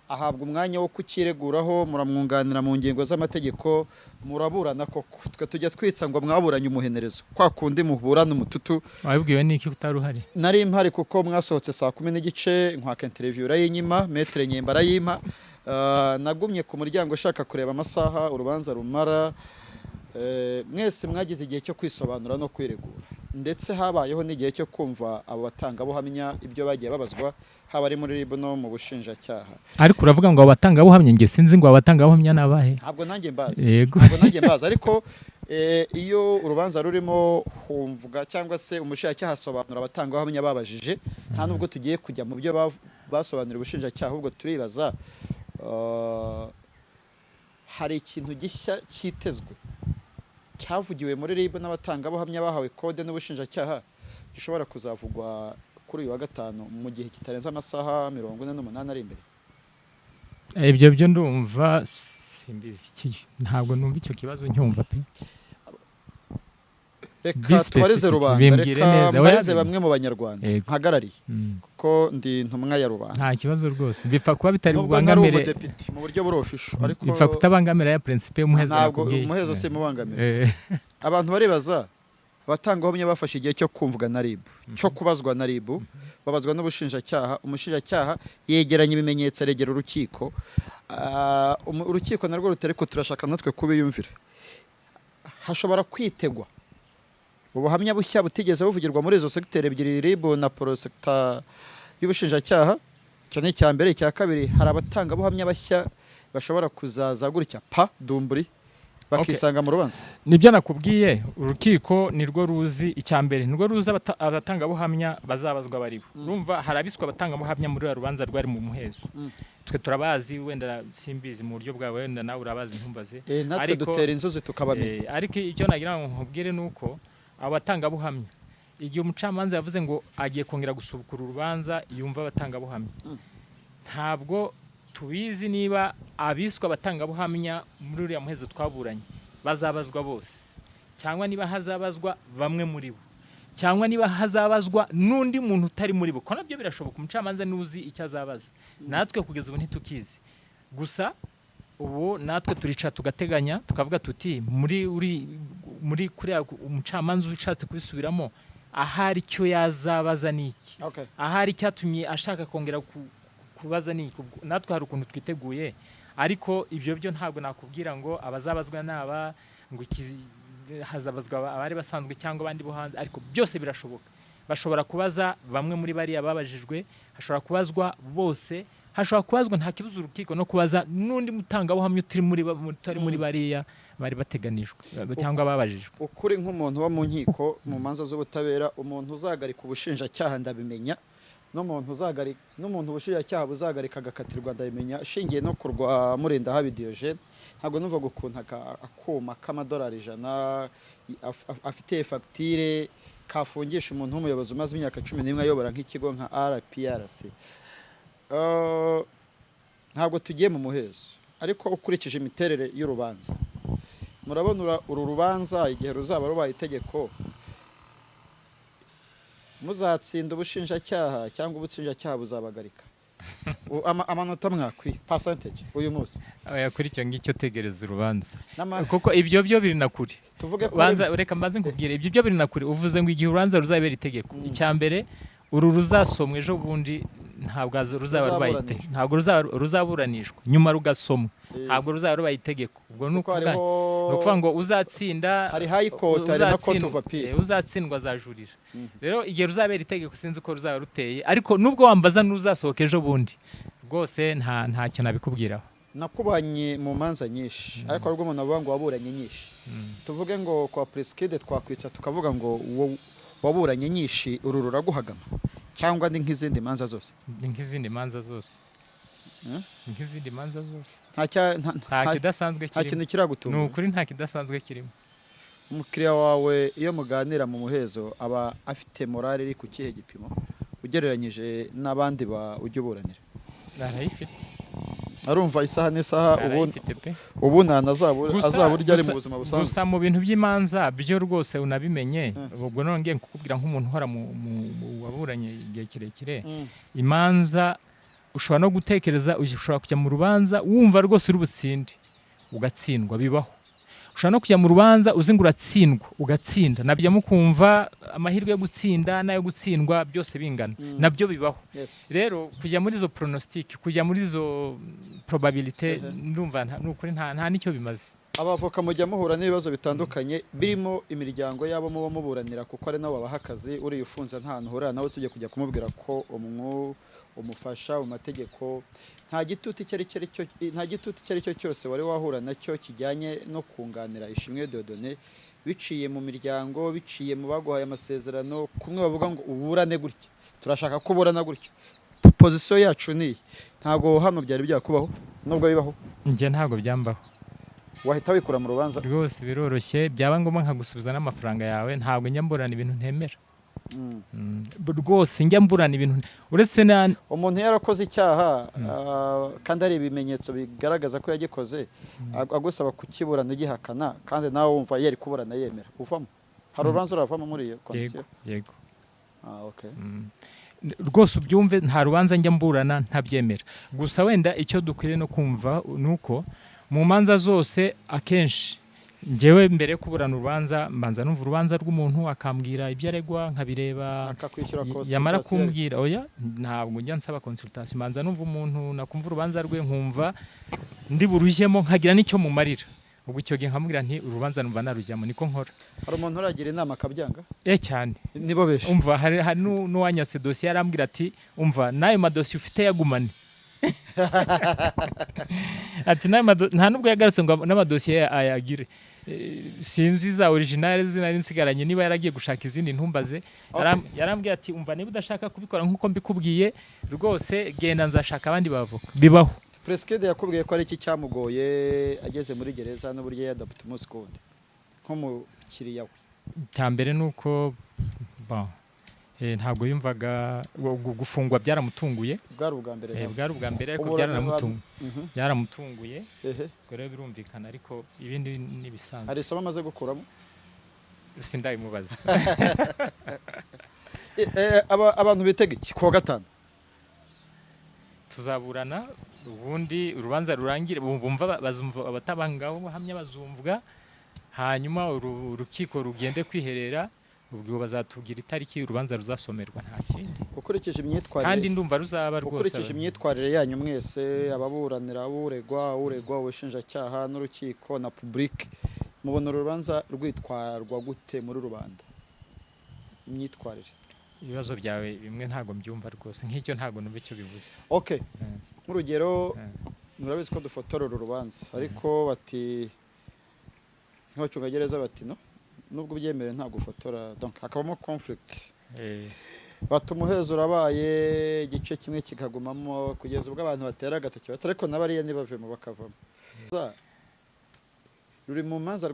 Ahabwa umwanya wo kukireguraho, muramwunganira mu ngingo z'amategeko, muraburana koko. Twe tujya twitsa ngo mwaburanye umuhenerezo, kwa kundi muburana umututu. Wabibwiwe n'iki utaruhari? Nari impari kuko mwasohotse saa 10:30 nkwaka interview rayinyima, Maître Nyemba rayima. Nagumye ku muryango shaka kureba amasaha urubanza rumara. Mwese mwagize igihe cyo kwisobanura no kwiregura, ndetse habayeho n'igihe cyo kumva abo batangabuhamya ibyo bagiye babazwa, haba ari muri RIB no mu bushinjacyaha. Ariko uravuga ngo abatangabuhamya, nge sinzi ngo abatangabuhamya nabahe. Ntabwo nanjye mbazi. Ariko iyo urubanza rurimo humvuga cyangwa se umushinjacyaha asobanura abatangabuhamya babajije, nta nubwo tugiye kujya mu byo basobanura ubushinjacyaha, ahubwo turibaza hari ikintu gishya cyitezwe cyavugiwe muri RIB n'abatangabuhamya bahawe kode n'ubushinjacyaha gishobora kuzavugwa kuri uyu wa gatanu mu gihe kitarenze amasaha 48 ari imbere? ibyo byo ndumva simbizi, ntabwo numva icyo kibazo nyumva pe. Reka tubarize rubanda, reka mbarize bamwe mu banyarwanda mpagarariye kuko ndi intumwa ya rubanda. Nta kibazo rwose, bipfa kuba bitari bubangamire bubangamire umudepite mu buryo burofisho, ariko bipfa kutabangamira ya principe y'umuhezo. ntabwo umuhezo si mubangamira. Abantu baribaza, abatangabuhamya bafashe igihe cyo kumvwa na RIB, cyo kubazwa na RIB, babazwa n'ubushinjacyaha. Umushinjacyaha yegeranya ibimenyetso aregera urukiko, urukiko narwo rutari ko turashaka natwe kubiyumvira. Hashobora kwitegwa ubuhamya bushya butigeze buvugirwa muri izo segiteri ebyiri, RIB na porosegita y'ubushinjacyaha. Cyane cya mbere, icya kabiri, hari abatangabuhamya bashya bashobora kuzaza gutya dumburi bakisanga mu rubanza. Nibyo nakubwiye, urukiko nirwo ruzi icya mbere, nirwo ruzi abatangabuhamya bazabazwa baribo. Urumva harabiswa abatangabuhamya muri rubanza rwari mu muhezo. Twe turabazi, wenda simbizi mu buryo bwawe, wenda nawe urabazi ntumbaze. Natwe dutera inzuzi tukabamenya. Ariko icyo nagira ngo nkubwire nuko abatangabuhamya, igihe umucamanza yavuze ngo agiye kongera gusubukura urubanza yumva abatangabuhamya, ntabwo tubizi niba abiswa abatangabuhamya muri uriya muhezo twaburanye bazabazwa bose, cyangwa niba hazabazwa bamwe muri bo, cyangwa niba hazabazwa n'undi muntu utari muri bo. Ko nabyo birashoboka, umucamanza nuzi icyo azabaza. Natwe kugeza ubu ntitukizi. Gusa ubu natwe turica tugateganya tukavuga tuti muri kuriya umucamanza ushatse kubisubiramo, ahari icyo yazabaza niki, ahari cyatumye ashaka kongera kubaza niki. Natwe hari ukuntu twiteguye, ariko ibyo byo ntabwo nakubwira ngo abazabazwa naba ngo hazabazwa abari basanzwe cyangwa abandi bo hanze, ariko byose birashoboka. Bashobora kubaza bamwe muri bariya babajijwe, hashobora kubazwa bose, hashobora kubazwa nta kibuza urukiko no kubaza n'undi mutangabuhamya utari muri bariya bari bateganijwe cyangwa babajijwe. Ukuri nk'umuntu wo mu nkiko mu manza z'ubutabera, umuntu uzagarika ubushinjacyaha ndabimenya, n'umuntu ubushinjacyaha buzagarika agakatirwa ndabimenya, ashingiye no kurwa Murindahabi Diogene. Ntabwo numva gukunta akuma k'amadolari 100 afite fagitire kafungisha umuntu w'umuyobozi umaze imyaka 11 ayobora nk'ikigo nka RPRC. Ntabwo tugiye mu muhezo, ariko ukurikije imiterere y'urubanza, murabona uru rubanza igihe ruzaba rubaye itegeko, muzatsinda ubushinjacyaha cyangwa ubushinjacyaha buzabagarika? Amanota mwakwiye percentage uyu munsi kuri icyo ngicyo tegereza urubanza, kuko ibyo byo biri na kuri. Tuvuge ko reka mbaze nkubwire, ibyo byo biri na kuri. Uvuze ngo igihe urubanza ruzabera itegeko, icya mbere uru ruzasomwe ejo bundi, ntabwo ruzaburanishwa, nyuma rugasomwa, ntabwo ruzaba rubaye itegeko. Ubwo ni ukuvuga ngo uzatsinda, hari high court, hari na court of appeal, uzatsindwa azajurira. Rero igihe ruzabera itegeko sinzi uko ruzaba ruteye, ariko nubwo wambaza n'uzasohoka ejo bundi, rwose nta kintu abikubwiraho. Nakubanye mu manza nyinshi, ariko rwo umuntu avuga ngo waburanye nyinshi. Tuvuge ngo kwa Preskid twakwitsa tukavuga ngo waburanye nyinshi, uru ruraguhagama cyangwa ni nk'izindi manza zose? Ni nk'izindi manza zose. Nk'izindi manza zose. Nta kidasanzwe kirimo. Nta kintu kiragutunga. Ni ukuri nta kidasanzwe kirimo. Umukiriya wawe iyo muganira mu muhezo aba afite morale iri ku kihe gipimo ugereranyije n'abandi ujya uburanira? Narayifite. Arumva isaha n'isaha ubu azaburya ari mu buzima busanzwe. Gusa mu bintu by'imanza byo rwose unabimenye, ubwo nongeye kukubwira nk'umuntu uhora mu waburanye igihe kirekire, imanza ushobora no gutekereza, ushobora kujya mu rubanza wumva rwose uri butsinde ugatsindwa, bibaho. Ushobora no kujya mu rubanza uzi ngo uratsindwa ugatsinda, nabyo mukumva amahirwe yo gutsinda n'ayo gutsindwa byose bingana, nabyo bibaho. Rero kujya muri izo pronostic, kujya muri izo probabilité, ndumva n'ukuri nta nicyo bimaze. Abavoka mujya muhura n'ibibazo bitandukanye birimo imiryango yabo muba muburanira, kuko ari nabo babaha akazi. Uri ufunze nta hantu uhurira nawe tujye kujya kumubwira ko umufasha mu mategeko. Nta gitutu icyo ari cyo cyose wari wahura nacyo kijyanye no kunganira Ishimwe Dieudonné, biciye mu miryango, biciye mu baguhaye amasezerano, kumwe bavuga ngo uburane gutya, turashaka ko uburana gutya, position yacu ni ntabwo hano byari byakubaho nubwo bibaho. Nje ntabwo byambaho. wahita wikura mu rubanza. rwose biroroshye, byaba ngombwa nkagusubiza n'amafaranga yawe, ntabwo njya mburana ibintu ntemera. Rwose njya mburana ibintu uretse umuntu yarakoze icyaha kandi hari ibimenyetso bigaragaza ko yagikoze, agusaba kukiburana ugihakana kandi nawe wumva yari kuburana yemera, uvamo. Hari urubanza uravamo muri iyo kondisiyo? Yego. Okay. Rwose ubyumve, nta rubanza njya mburana ntabyemera. Gusa wenda icyo dukwiriye no kumva nuko mu manza zose akenshi njyewe mbere yo kuburana urubanza mbanza numva urubanza rw'umuntu akambwira ibyo aregwa nkabireba, akakwishyura yamara kumbwira oya ntabwo njya nsaba consultation, mbanza numva umuntu nakumva urubanza rwe nkumva ndi burujyemo nkagira n'icyo mumarira, ubwo icyo gihe nkamubwira nti urubanza numva narujyamo, niko nkora. Hari umuntu uragira inama akabyanga? Cyane. Nibo benshi. Umva hari n'uwanyase dosiye arambwira ati umva nayo madosiye ufite yagumane. Ati nta nubwo yagarutse ngo n'amadosiye ayagire. Sinzi za original zinari nsigaranye, niba yaragiye gushaka izindi ntumbaze. Yarambwiye ati umva niba udashaka kubikora nkuko mbikubwiye rwose genda nzashaka abandi bavoka. Bibaho. Preskede yakubwiye ko ari iki cyamugoye ageze muri gereza n'uburyo yadapta umunsi kundi nko mu kiriya we? Cyambere nuko ntabwo yumvaga gufungwa byaramutunguye. Bwari ubwa mbere. Bwari ubwa mbere ariko byaramutunguye. Rero birumvikana ariko ibindi nibisanzwe. Hari isomo amaze gukuramo? Sindabimubaza. Abantu bitega iki kuwa gatanu? Tuzaburana ubundi urubanza rurangire, bumva bazumva abatabangaho hamya bazumvwa, hanyuma urukiko rugende kwiherera, ubwo bazatubwira itariki urubanza ruzasomerwa, nta kindi. Ukurikije imyitwarire kandi ndumva ruzaba rwose. Ukurikije imyitwarire yanyu mwese, ababuranira, uregwa, ubushinjacyaha n'urukiko na public, mubona urubanza rwitwarwa gute muri rubanda? Imyitwarire. Ibibazo byawe bimwe ntago mbyumva rwose, nk'icyo ntago numva icyo bivuze. Okay. Nk'urugero murabizi ko dufotora urubanza, ariko bati nk'abacungagereza bati no nubwo byemewe nta gufotora, donc hakabamo conflict. Batumuhezo urabaye igice kimwe kikagumamo kugeza ubwo abantu batera agatoki bati ariko nabariye nibavemo bakavamo. Ruri mu manza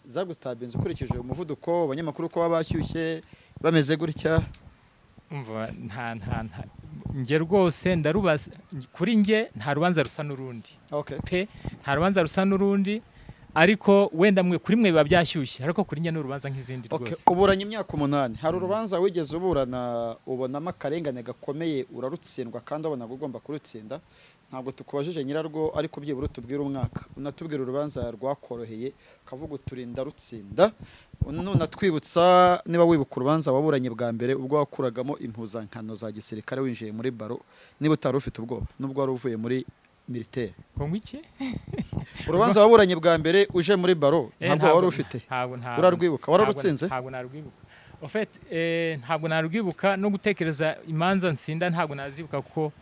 zagustabinze ukurikije umuvuduko abanyamakuru ko babashyushye bameze gutya? Umva nge rwose ndarubaza, kuri nge nta rubanza rusa n'urundi. Okay. Nta rubanza rusa n'urundi, ariko wenda kuri mwe biba byashyushye, ariko kuri nge n'urubanza nk'izindi rwose. Uburanye imyaka 8, hari urubanza wigeze uburana ubonamo akarengane gakomeye urarutsindwa kandi ubona ugomba kurutsinda? Ntabwo tukubajije nyirarwo, ariko byibura tubwira umwaka, unatubwira urubanza rwakoroheye ukavuga uturinda rutsinda, unatwibutsa niba wibuka urubanza waburanye bwa mbere ubwo wakuragamo impuzankano za gisirikare winjiye muri baro, niba utari ufite ubwoba nubwo wari uvuye muri militaire. Ngo iki? Urubanza waburanye bwa mbere uje muri baro ntabwo wari ufite? Urarwibuka? Wararutsinze? Ntabwo narwibuka. En fait ntabwo narwibuka, no gutekereza imanza nsinda ntabwo nazibuka, kuko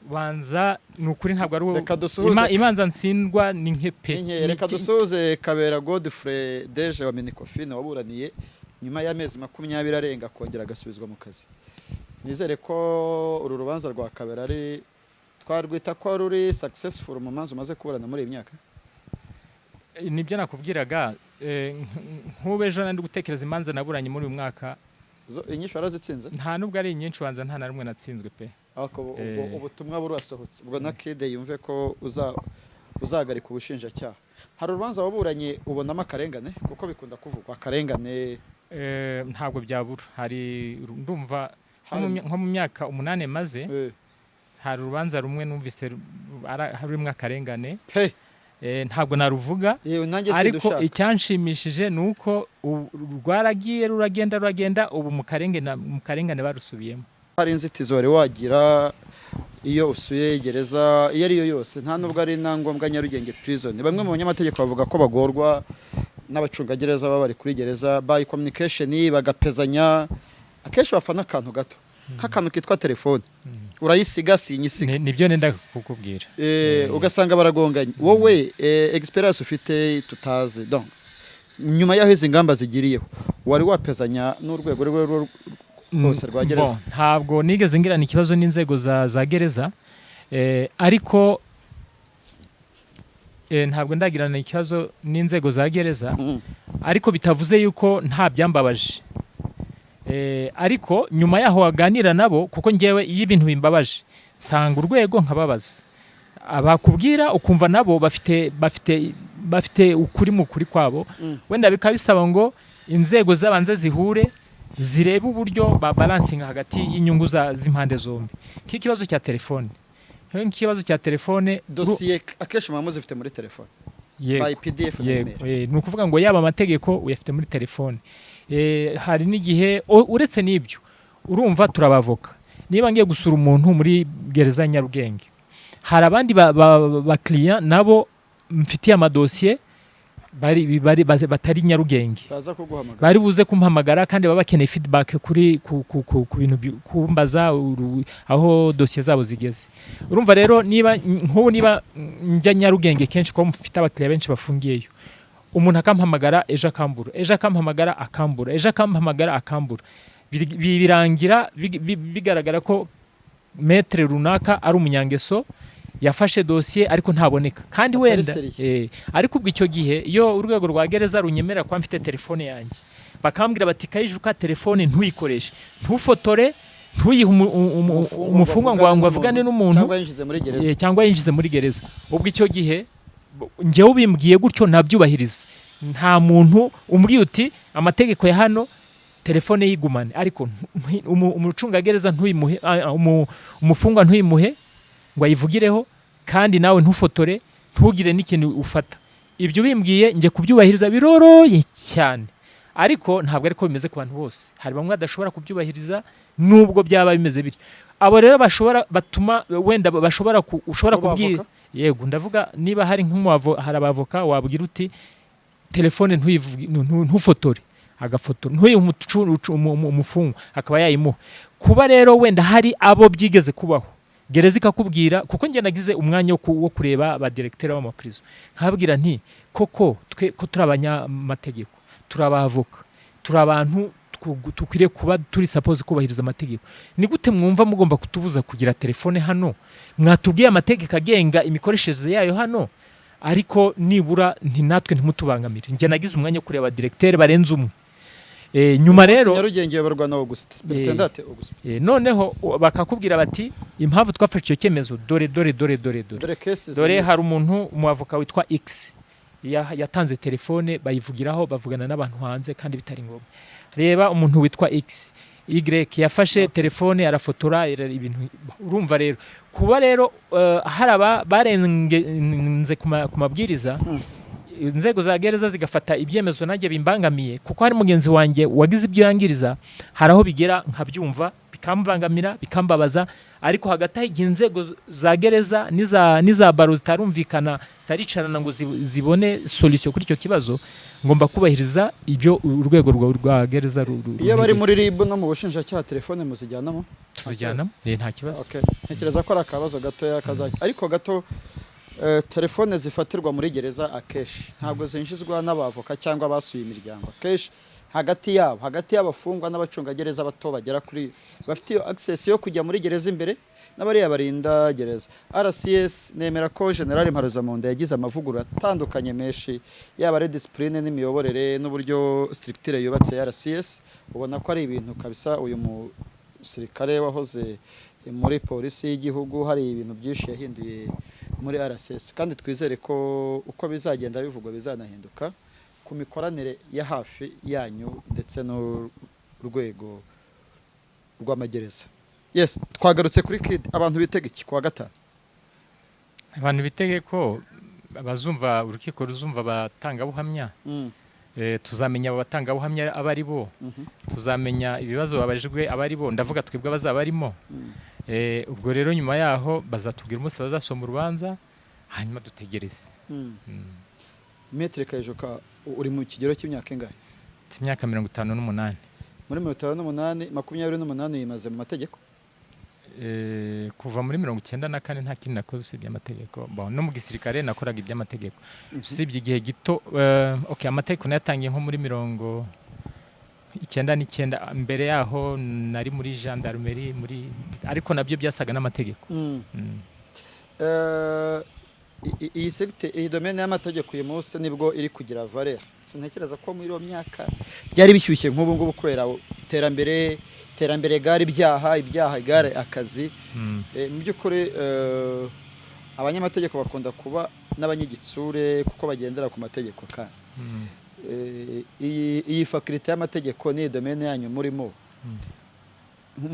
banza nukuri ntabwo ari imanza nsindwa ni nkepe. Reka dusuze Kabera Godfrey Deje wa Minicofine waburaniye nyuma y'amezi 20 arenga kongera agasubizwa mu kazi. Nizere ko uru rubanza rwa Kabera ari twarwita ko ruri successful mu manza umaze kuburana muri iyi myaka. Nibyo nakubwiraga, nk'ubejo nandi gutekereza imanza naburanye muri uyu mwaka. Inyishu warazitsinze? Nta nubwo ari inyinshi, wanza nta na rumwe natsinzwe pe. Ubutumwa burasohotse ubwo na Kide yumve ko uzagarika ubushinjacyaha. Hari urubanza waburanye ubonamo akarengane, kuko bikunda kuvugwa akarengane? Ntabwo byabura. Hari ndumva nko mu myaka 8 maze, hari urubanza rumwe numvise harimo akarengane. Ntabwo naruvuga, ariko icyanshimishije nuko rwaragiye ruragenda ubu mu karengane barusubiyemo. Hari inzitizi wari wagira iyo usuye gereza iyo ari yo yose, nta nubwo ari nangombwa Nyarugenge prison? Bamwe mu banyamategeko bavuga ko bagorwa n'abacungagereza baba bari kuri gereza by communication, bagapezanya, akenshi bafana akantu gato nk'akantu kitwa telefone, urayisiga sinyisiga. Nibyo nenda kukubwira. Ugasanga baragonganye. Wowe experience ufite tutazi, donc nyuma yaho izi ngamba zigiriyeho wari wapezanya n'urwego rwe hose rwa gereza? Ntabwo nigeze ngirana ikibazo n'inzego za gereza, ariko ntabwo ndagirana ikibazo n'inzego za gereza Mm. ariko bitavuze yuko nta byambabaje. Ariko nyuma yaho waganira nabo kuko ngewe iyo ibintu bimbabaje nsanga urwego nkababaza abakubwira ukumva nabo bafite ukuri mu kuri kwabo. Wenda bikaba bisaba ngo inzego zabanze zihure zirebe uburyo ba balancing hagati y'inyungu z'impande zombi. K'ikibazo cya telefone, nk'ikibazo cya telefone dosiye akenshi muba muzifite muri telefone by PDF ni ukuvuga ngo yaba amategeko uyafite muri telefone. Hari n'igihe uretse n'ibyo urumva turabavoka, niba ngiye gusura umuntu muri gereza ya Nyarugenge hari abandi ba client nabo mfitiye amadosiye batari Nyarugenge bari buze kumpamagara kandi baba bakeneye feedback kuri ku bintu kumbaza aho dosiye zabo zigeze. Urumva rero niba njya Nyarugenge kenshi ko mfite abakiriya benshi bafungiyeyo, umuntu akampamagara ejo akambura, ejo akampamagara akambura, ejo akampamagara akambura, birangira bigaragara ko metre runaka ari umunyangeso yafashe dosiye ariko ntaboneka kandi wenda ariko ubwo icyo gihe iyo urwego rwa gereza runyemera kwa mfite telefone yanjye bakambwira bati kayijuka telefone ntuyikoreshe, ntufotore, ntuyihe umufungwa ngo avugane n'umuntu cyangwa yinjize muri gereza. Ubwo icyo gihe njyewe ubimbwiye gutyo nabyubahiriza, nta muntu umbwiye uti amategeko ya hano telefone yigumane, ariko umucungagereza ntuyimuhe, umufungwa ntuyimuhe ngo ayivugireho kandi nawe ntufotore, ntugire n'ikintu ufata. Ibyo bimbwiye njye kubyubahiriza biroroye cyane, ariko ntabwo ariko bimeze ku bantu bose. Hari bamwe badashobora kubyubahiriza nubwo byaba bimeze bityo. Abo rero batuma wenda ushobora kubwira, yego ndavuga niba hari hari abavoka wabwira uti telefone ntufotore, agafotora, ntuyihe umufungwa akaba yayimuha. Kuba rero wenda hari abo byigeze kubaho gereza ikakubwira, kuko njye nagize umwanya wo kureba ba directeur b'amaprizo, nkabwira nti koko ko turi abanyamategeko, turi abavoka, turi abantu tukwiriye kuba turi suppose kubahiriza amategeko, ni gute mwumva mugomba kutubuza kugira telefone hano? Mwatubwiye amategeko agenga imikoreshereze yayo hano, ariko nibura natwe ntimutubangamire. Njye nagize umwanya wo kureba directeur barenze umwe. Nyuma rero Nyarugenge barwa na Auguste noneho bakakubwira bati impamvu twafashe icyo cyemezo dore hari umuntu umwavoka witwa X yatanze telefone bayivugiraho, bavugana n'abantu hanze kandi bitari ngombwa. Reba umuntu witwa X Y yafashe telefone arafotora ibintu. Urumva rero kuba rero haraba barenze ku mabwiriza, inzego za gereza zigafata ibyemezo nanjye bimbangamiye, kuko hari mugenzi wanjye wagize ibyo yangiriza, haraho bigera nkabyumva bikambangamira bikambabaza, ariko hagati aho inzego za gereza niza baro zitarumvikana zitaricarana ngo zibone solution kuri icyo kibazo, ngomba kubahiriza ibyo urwego rwa gereza iyo bari muri RIB no mu bushinjacyaha telefone muzijyanamo. Tuzijyanamo nta kibazo. Ntekereza ko ari akabazo gato yakazajya, ariko gato telefone zifatirwa muri gereza akeshi ntabwo zinjizwa n'abavoka cyangwa basuye imiryango. Akeshi hagati y'abafungwa n'abacungagereza bato bagera kuri bafite iyo access yo kujya muri gereza imbere n'abariya barinda gereza. RCS nemera ko General Mparuzamonde yagize amavugurura atandukanye menshi, yaba ari discipline n'imiyoborere n'uburyo structure yubatse RCS. Ubona ko ari ibintu kabisa uyu musirikare wahoze muri polisi y'igihugu hari ibintu byinshi yahinduye muri RCS, kandi twizere ko uko bizagenda bivugwa bizanahinduka ku mikoranire ya hafi yanyu ndetse n'urwego rw'amagereza. Yes, twagarutse kuri KID. Abantu bitege iki kwa gatanu? Abantu bitege ko abazumva urukiko ruzumva batangabuhamya, tuzamenya abatangabuhamya abari bo, tuzamenya ibibazo babajijwe abari bo, ndavuga twebwe bazaba barimo. Ubwo rero nyuma yaho bazatubwira umunsi bazasoma urubanza, hanyuma dutegereze. Metre Kayijuka uri mu kigero cy'imyaka ingahe? Imyaka 58. Muri 58, 28 yimaze mu mategeko. Kuva muri 94 nta kintu nakoze usibye amategeko. No mu gisirikare nakoraga iby'amategeko. Usibye igihe gito, amategeko nayatangiye nko muri 99. Mbere yaho nari muri gendarmerie ariko nabyo byasaga n'amategeko. iyi secte iyi domaine y'amategeko uyu munsi nibwo iri kugira valeur. Sintekereza ko muri iyo myaka byari bishyushye nk'ubu ngubu kubera iterambere gari ibyaha gare akazi. Mu by'ukuri abanyamategeko bakunda kuba n'abanyigitsure kuko bagendera ku mategeko kandi iyi faculté y'amategeko ni domaine yanyu murimo.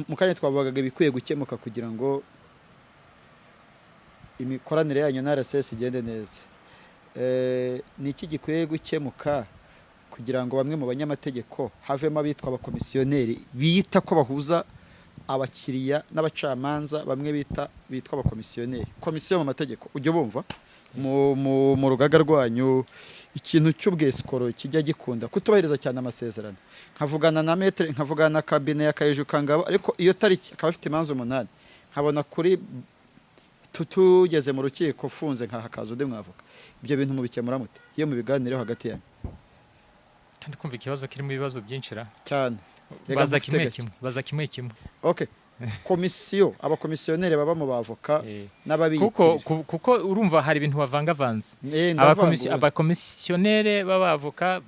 Mu kanya twavugaga ibikwiye gukemuka kugira ngo imikoranire yanyu na RSS igende neza. Ni iki gikwiye gukemuka kugira ngo bamwe mu banyamategeko havemo abitwa abakomisiyoneri bita ko bahuza abakiriya n'abacamanza, bamwe bitwa abakomisiyoneri. Komisiyo mu mategeko ujye bumva mu rugaga rwanyu ikintu cy'ubwesikoro kijya gikunda kutubahiriza cyane amasezerano. Nkavugana na metre, nkavugana na kabine ya Kayeju Kangabo, ariko iyo tariki akaba afite imanza 8 nkabona kuri tugeze mu rukiko funze nkahakaza undi mwavuka. Ibyo bintu mubikemura mute iyo mubiganireho hagati yanyu? Kandi kumva ikibazo kirimo ibibazo byinshi ra cyane. Baza kimwe kimwe. Okay. Komisiyo abakomisiyoneri baba mu bavoka n'ababiti kuko urumva hari ibintu bavangavanze. Abakomisiyoneri b'abavoka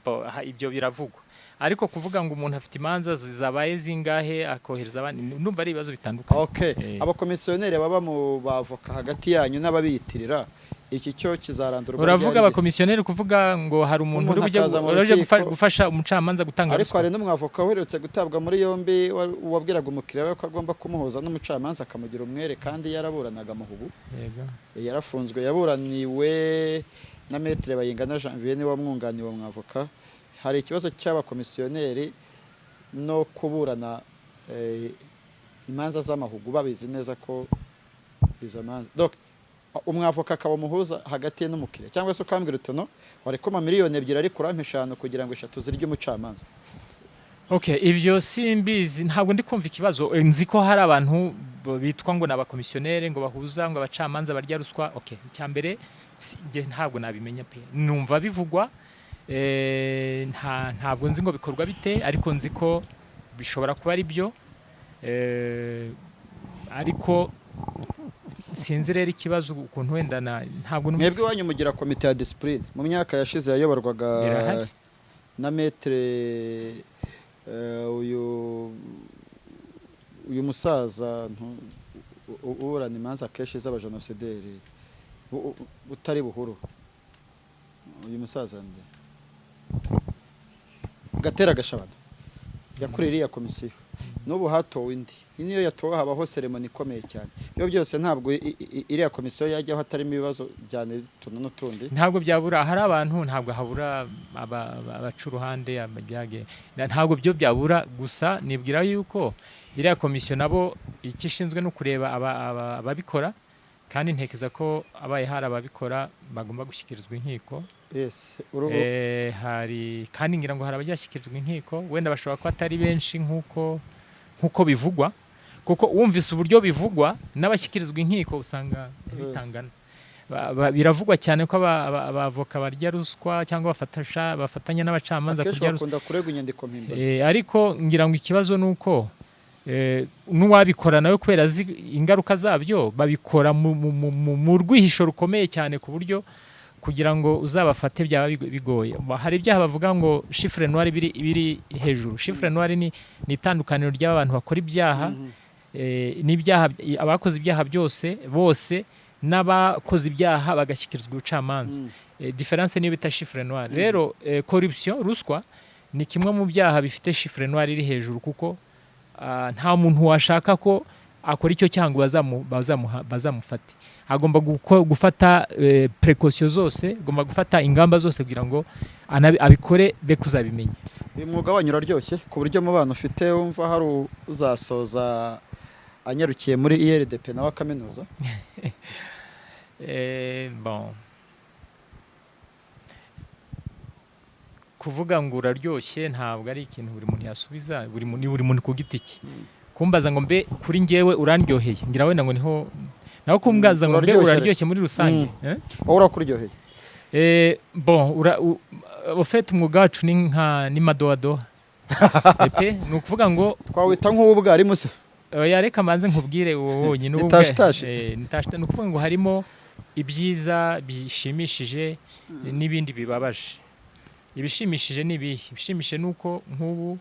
ibyo biravugwa, ariko kuvuga ngo umuntu afite imanza zabaye zingahe akohereza abandi numva ari ibibazo bitandukanye. Okay. Abakomisiyoneri baba mu bavoka hagati yanyu n'ababitirira iki cyo kizarandurwa. Uravuga abakomisiyoneri kuvuga ngo hari umuntu uje gufasha umucamanza gutanga ruswa. Ariko hari n'umwavoka uherutse gutabwa muri yombi wabwiraga umukiriya we ko agomba kumuhuza n'umucamanza akamugira umwere kandi yaraburanaga mu hubu. Yego. Yarafunzwe, yaburaniwe na Maître Bayingana Janvier ni wamwunganiwe umwavoka. Hari ikibazo cy'abakomisiyoneri no kuburana imanza z'amahugu babizi neza ko izamanza. Donc umwavoka akaba umuhuza hagati n'umukiriya, cyangwa se ukambwira utono warekoma miliyoni 2 ariko urampa 5 kugira ngo 3 zirye umucamanza. Okay, ibyo simbizi, ntabwo ndi kumva ikibazo. Nzi ko hari abantu bitwa ngo n'abakomisiyoneri ngo bahuza ngo abacamanza barya ruswa. Okay, icyambere ntabwo nabimenya pe. Numva bivugwa ntabwo nzi ngo bikorwa bite, ariko nzi ko bishobora kuba ari byo, ariko sinzi rero ikibazo ukuntu wenda ntabwo mwebwe wanyu mugira komite ya discipline. Mu myaka yashize yayoborwaga na Maître uyu musaza uburana imanza kenshi z'abajenosideri utari buhuru. Uyu musaza nde Gatera Gashabana yakurira iriya komisiyo. N'ubu hatowe indi, niyo yatowe habaho ceremony ikomeye cyane. Iyo byose ntabwo iriya komisiyo yajyaho hatarimo ibibazo byane tuno n'utundi. Ntabwo byabura, hari abantu ntabwo habura abacu ruhande amajyage, ntabwo byo byabura. Gusa nibwira yuko iriya komisiyo nabo ikishinzwe no kureba ababikora, kandi ntekeza ko abaye hari ababikora bagomba gushyikirizwa inkiko. Yes. Hari kandi ngira ngo hari abajyashyikirizwa inkiko, wenda bashobora kuba atari benshi nkuko bivugwa, kuko wumvise uburyo bivugwa n'abashyikirizwa inkiko usanga bitangana. Biravugwa cyane ko abavoka barya ruswa cyangwa bafatanya n'abacamanza kurya ruswa. Kurega inyandiko mpimbano. Ariko ngira ngo ikibazo nuko n'uwabikora nawe kubera ingaruka zabyo babikora mu rwihisho rukomeye cyane ku buryo kugira ngo uzabafate byaba bigoye. Hari ibyaha bavuga ngo chiffre noir biri hejuru. Chiffre noir ni itandukaniro ry'abantu bakora ibyaha n'ibyaha, abakoze ibyaha byose bose n'abakoze ibyaha bagashyikirizwa ubucamanza. Difference niyo bita chiffre noir. Rero corruption, ruswa ni kimwe mu byaha bifite chiffre noir iri hejuru, kuko nta muntu washaka ko akora icyo cyangwa bazamufate. Agomba gufata precaution zose, agomba gufata ingamba zose kugira ngo abikore be kuzabimenya. Uyu mwuga wanyu uraryoshye ku buryo mu bana ufite wumva hari uzasoza anyarukiye muri IRDP nawe kaminuza? Bon, kuvuga ngo uraryoshye ntabwo ari ikintu buri muntu yasubiza, buri muntu ku giti cye. Kumbaza ngo mbe kuri njyewe urandyoheye, ngira wenda ngo niho naho kumbaza ngo mbe uraryoshye muri rusange. Wowe urakuryoheye? Bon, ufite umwuga wacu ni madoado. Ni ukuvuga ngo twawita nk'ubwarimu se? Yareka manze nkubwire wowe nyine ubwe. Ni ukuvuga ngo harimo ibyiza bishimishije n'ibindi bibabaje. Ibishimishije ni ibihe? Ibishimishije nuko nk'ubu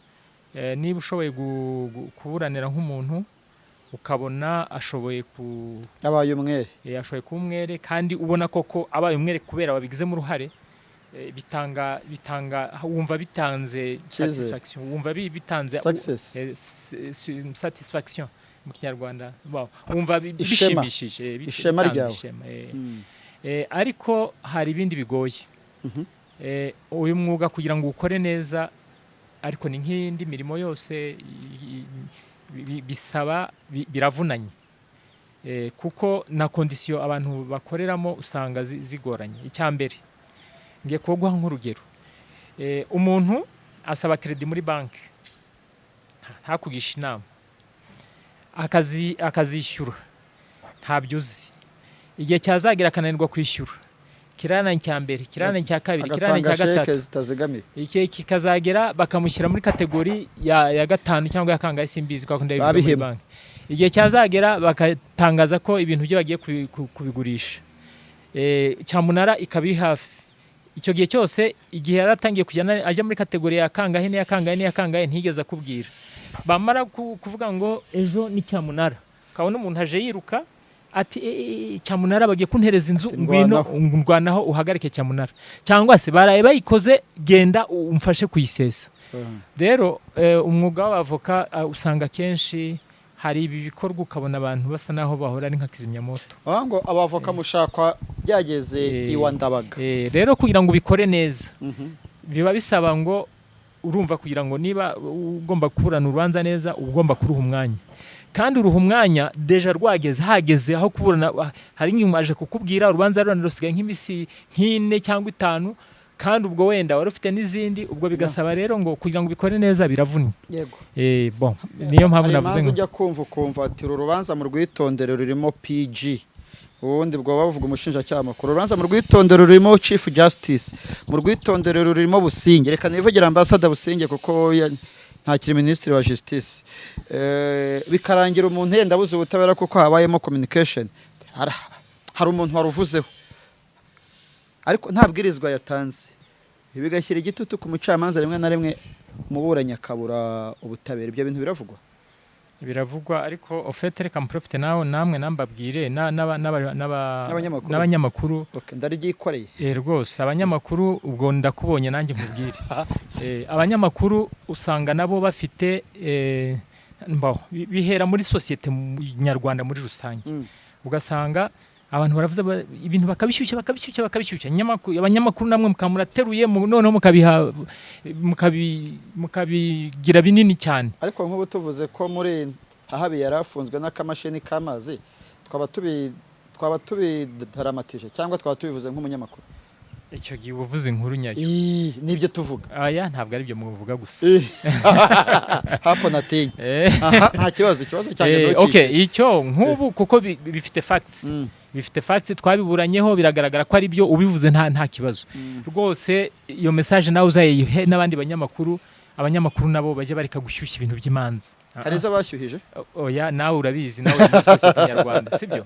niba ushoboye kuburanira nk'umuntu ukabona ashoboye abaye umwere, ashoboye kuba umwere kandi ubona koko abaye umwere kubera babigizemo uruhare, bitanga wumva bitanze satisfaction, wumva bitanze satisfaction mu Kinyarwanda, wumva bishimishije, ishema ryawe. Ariko hari ibindi bigoye. Uyu mwuga kugira ngo ukore neza, ariko ni nk'indi mirimo yose bisaba, biravunanye, kuko na kondisiyo abantu bakoreramo usanga zigoranye. Icyambere ngiye kuguha nk'urugero, umuntu asaba credit muri banki, ntakugisha inama, akazishyura ntabyo uzi, igihe cyazagera akananirwa kwishyura, kirana cya mbere, kirana cya kabiri, kirana cya gatatu, iki kikazagera bakamushyira muri kategori ya gatanu cyangwa ya kangahe simbizi kwa kundi muri banki. Igihe cyazagera bakatangaza ko ibintu bye bagiye kubigurisha, cyamunara ikabiri hafi. Icyo gihe cyose igihe yaratangiye kujyana ajya muri kategori ya kangahe ni ya kangahe ni ya kangahe ntigeze akubwira. Bamara kuvuga ngo ejo ni cyamunara, kabona umuntu aje yiruka ati cyamunara bagiye kuntereza inzu, ngwino ndwanaho uhagarike cyamunara, cyangwa se baraye bayikoze genda umfashe kuyisesa. Rero umwuga w'abavoka usanga kenshi hari ibi bikorwa ukabona abantu basa naho bahora ari nka kizimyamoto. Ngo abavoka mushakwa byageze iwa Ndabaga. Rero kugira ngo ubikore neza biba bisaba ngo urumva kugira ngo niba ugomba kuburana urubanza neza ugomba kuruha umwanya, kandi uruha umwanya deja hageze aho kuburana. Hari nk'umuntu aje kukubwira urubanza rusigaye nk'imisi nk'ine cyangwa 5, kandi ubwo wenda wari ufite n'izindi, ubwo bigasaba rero ngo kugira ngo ubikore neza biravunnye. Yego. Bon, niyo mpamvu navuze ngo ujya kumva ati urubanza mu rwitondero rurimo PG, ubundi bwo bavuga umushinjacyaha mukuru. Urubanza mu rwitondero rurimo Chief Justice, mu rwitondero rurimo Businge. Reka nivugira Ambassador Businge kuko ntakiri Ministre wa Justice. Bikarangira umuntu yenda buze ubutabera kuko habayemo communication. Hari umuntu waruvuzeho, ariko ntabwirizwa yatanze, bigashyira igitutu ku mucamanza rimwe na rimwe umuburanyi akabura ubutabera. Ibyo bintu biravugwa, ariko ofete reka mprofite namwe nambabwire n'abanyamakuru. Ndaryikoreye rwose abanyamakuru, ubwo ndakubonye nanjye nkubwire. Abanyamakuru usanga nabo bafite bihera muri societe nyarwanda muri rusange. Ugasanga abantu baravuze ibintu bakabishyushya. Abanyamakuru namwe mukamurateruye noneho mukabigira binini cyane. Ariko nk'ubu tuvuze ko muri ahabi yarafunzwe n'akamashini k'amazi, twaba tubidramatije cyangwa twaba tubivuze nk'umunyamakuru? Icyo gihe uvuze inkuru nyayo. Nibyo tuvuga. Ntabwo ari byo muvuga gusa. Hapo natinye. Nta kibazo cyane icyo nk'ubu kuko bifite facts. Bifite facts twabiburanyeho, biragaragara ko ari byo ubivuze nta kibazo. Rwose iyo message nawe uzayihe n'abandi banyamakuru. Abanyamakuru nabo baje bareka gushyushya ibintu by'imanza. Hari zo bashyuhije? Nawe urabizi, nawe uri muri societe nyarwanda, sibyo?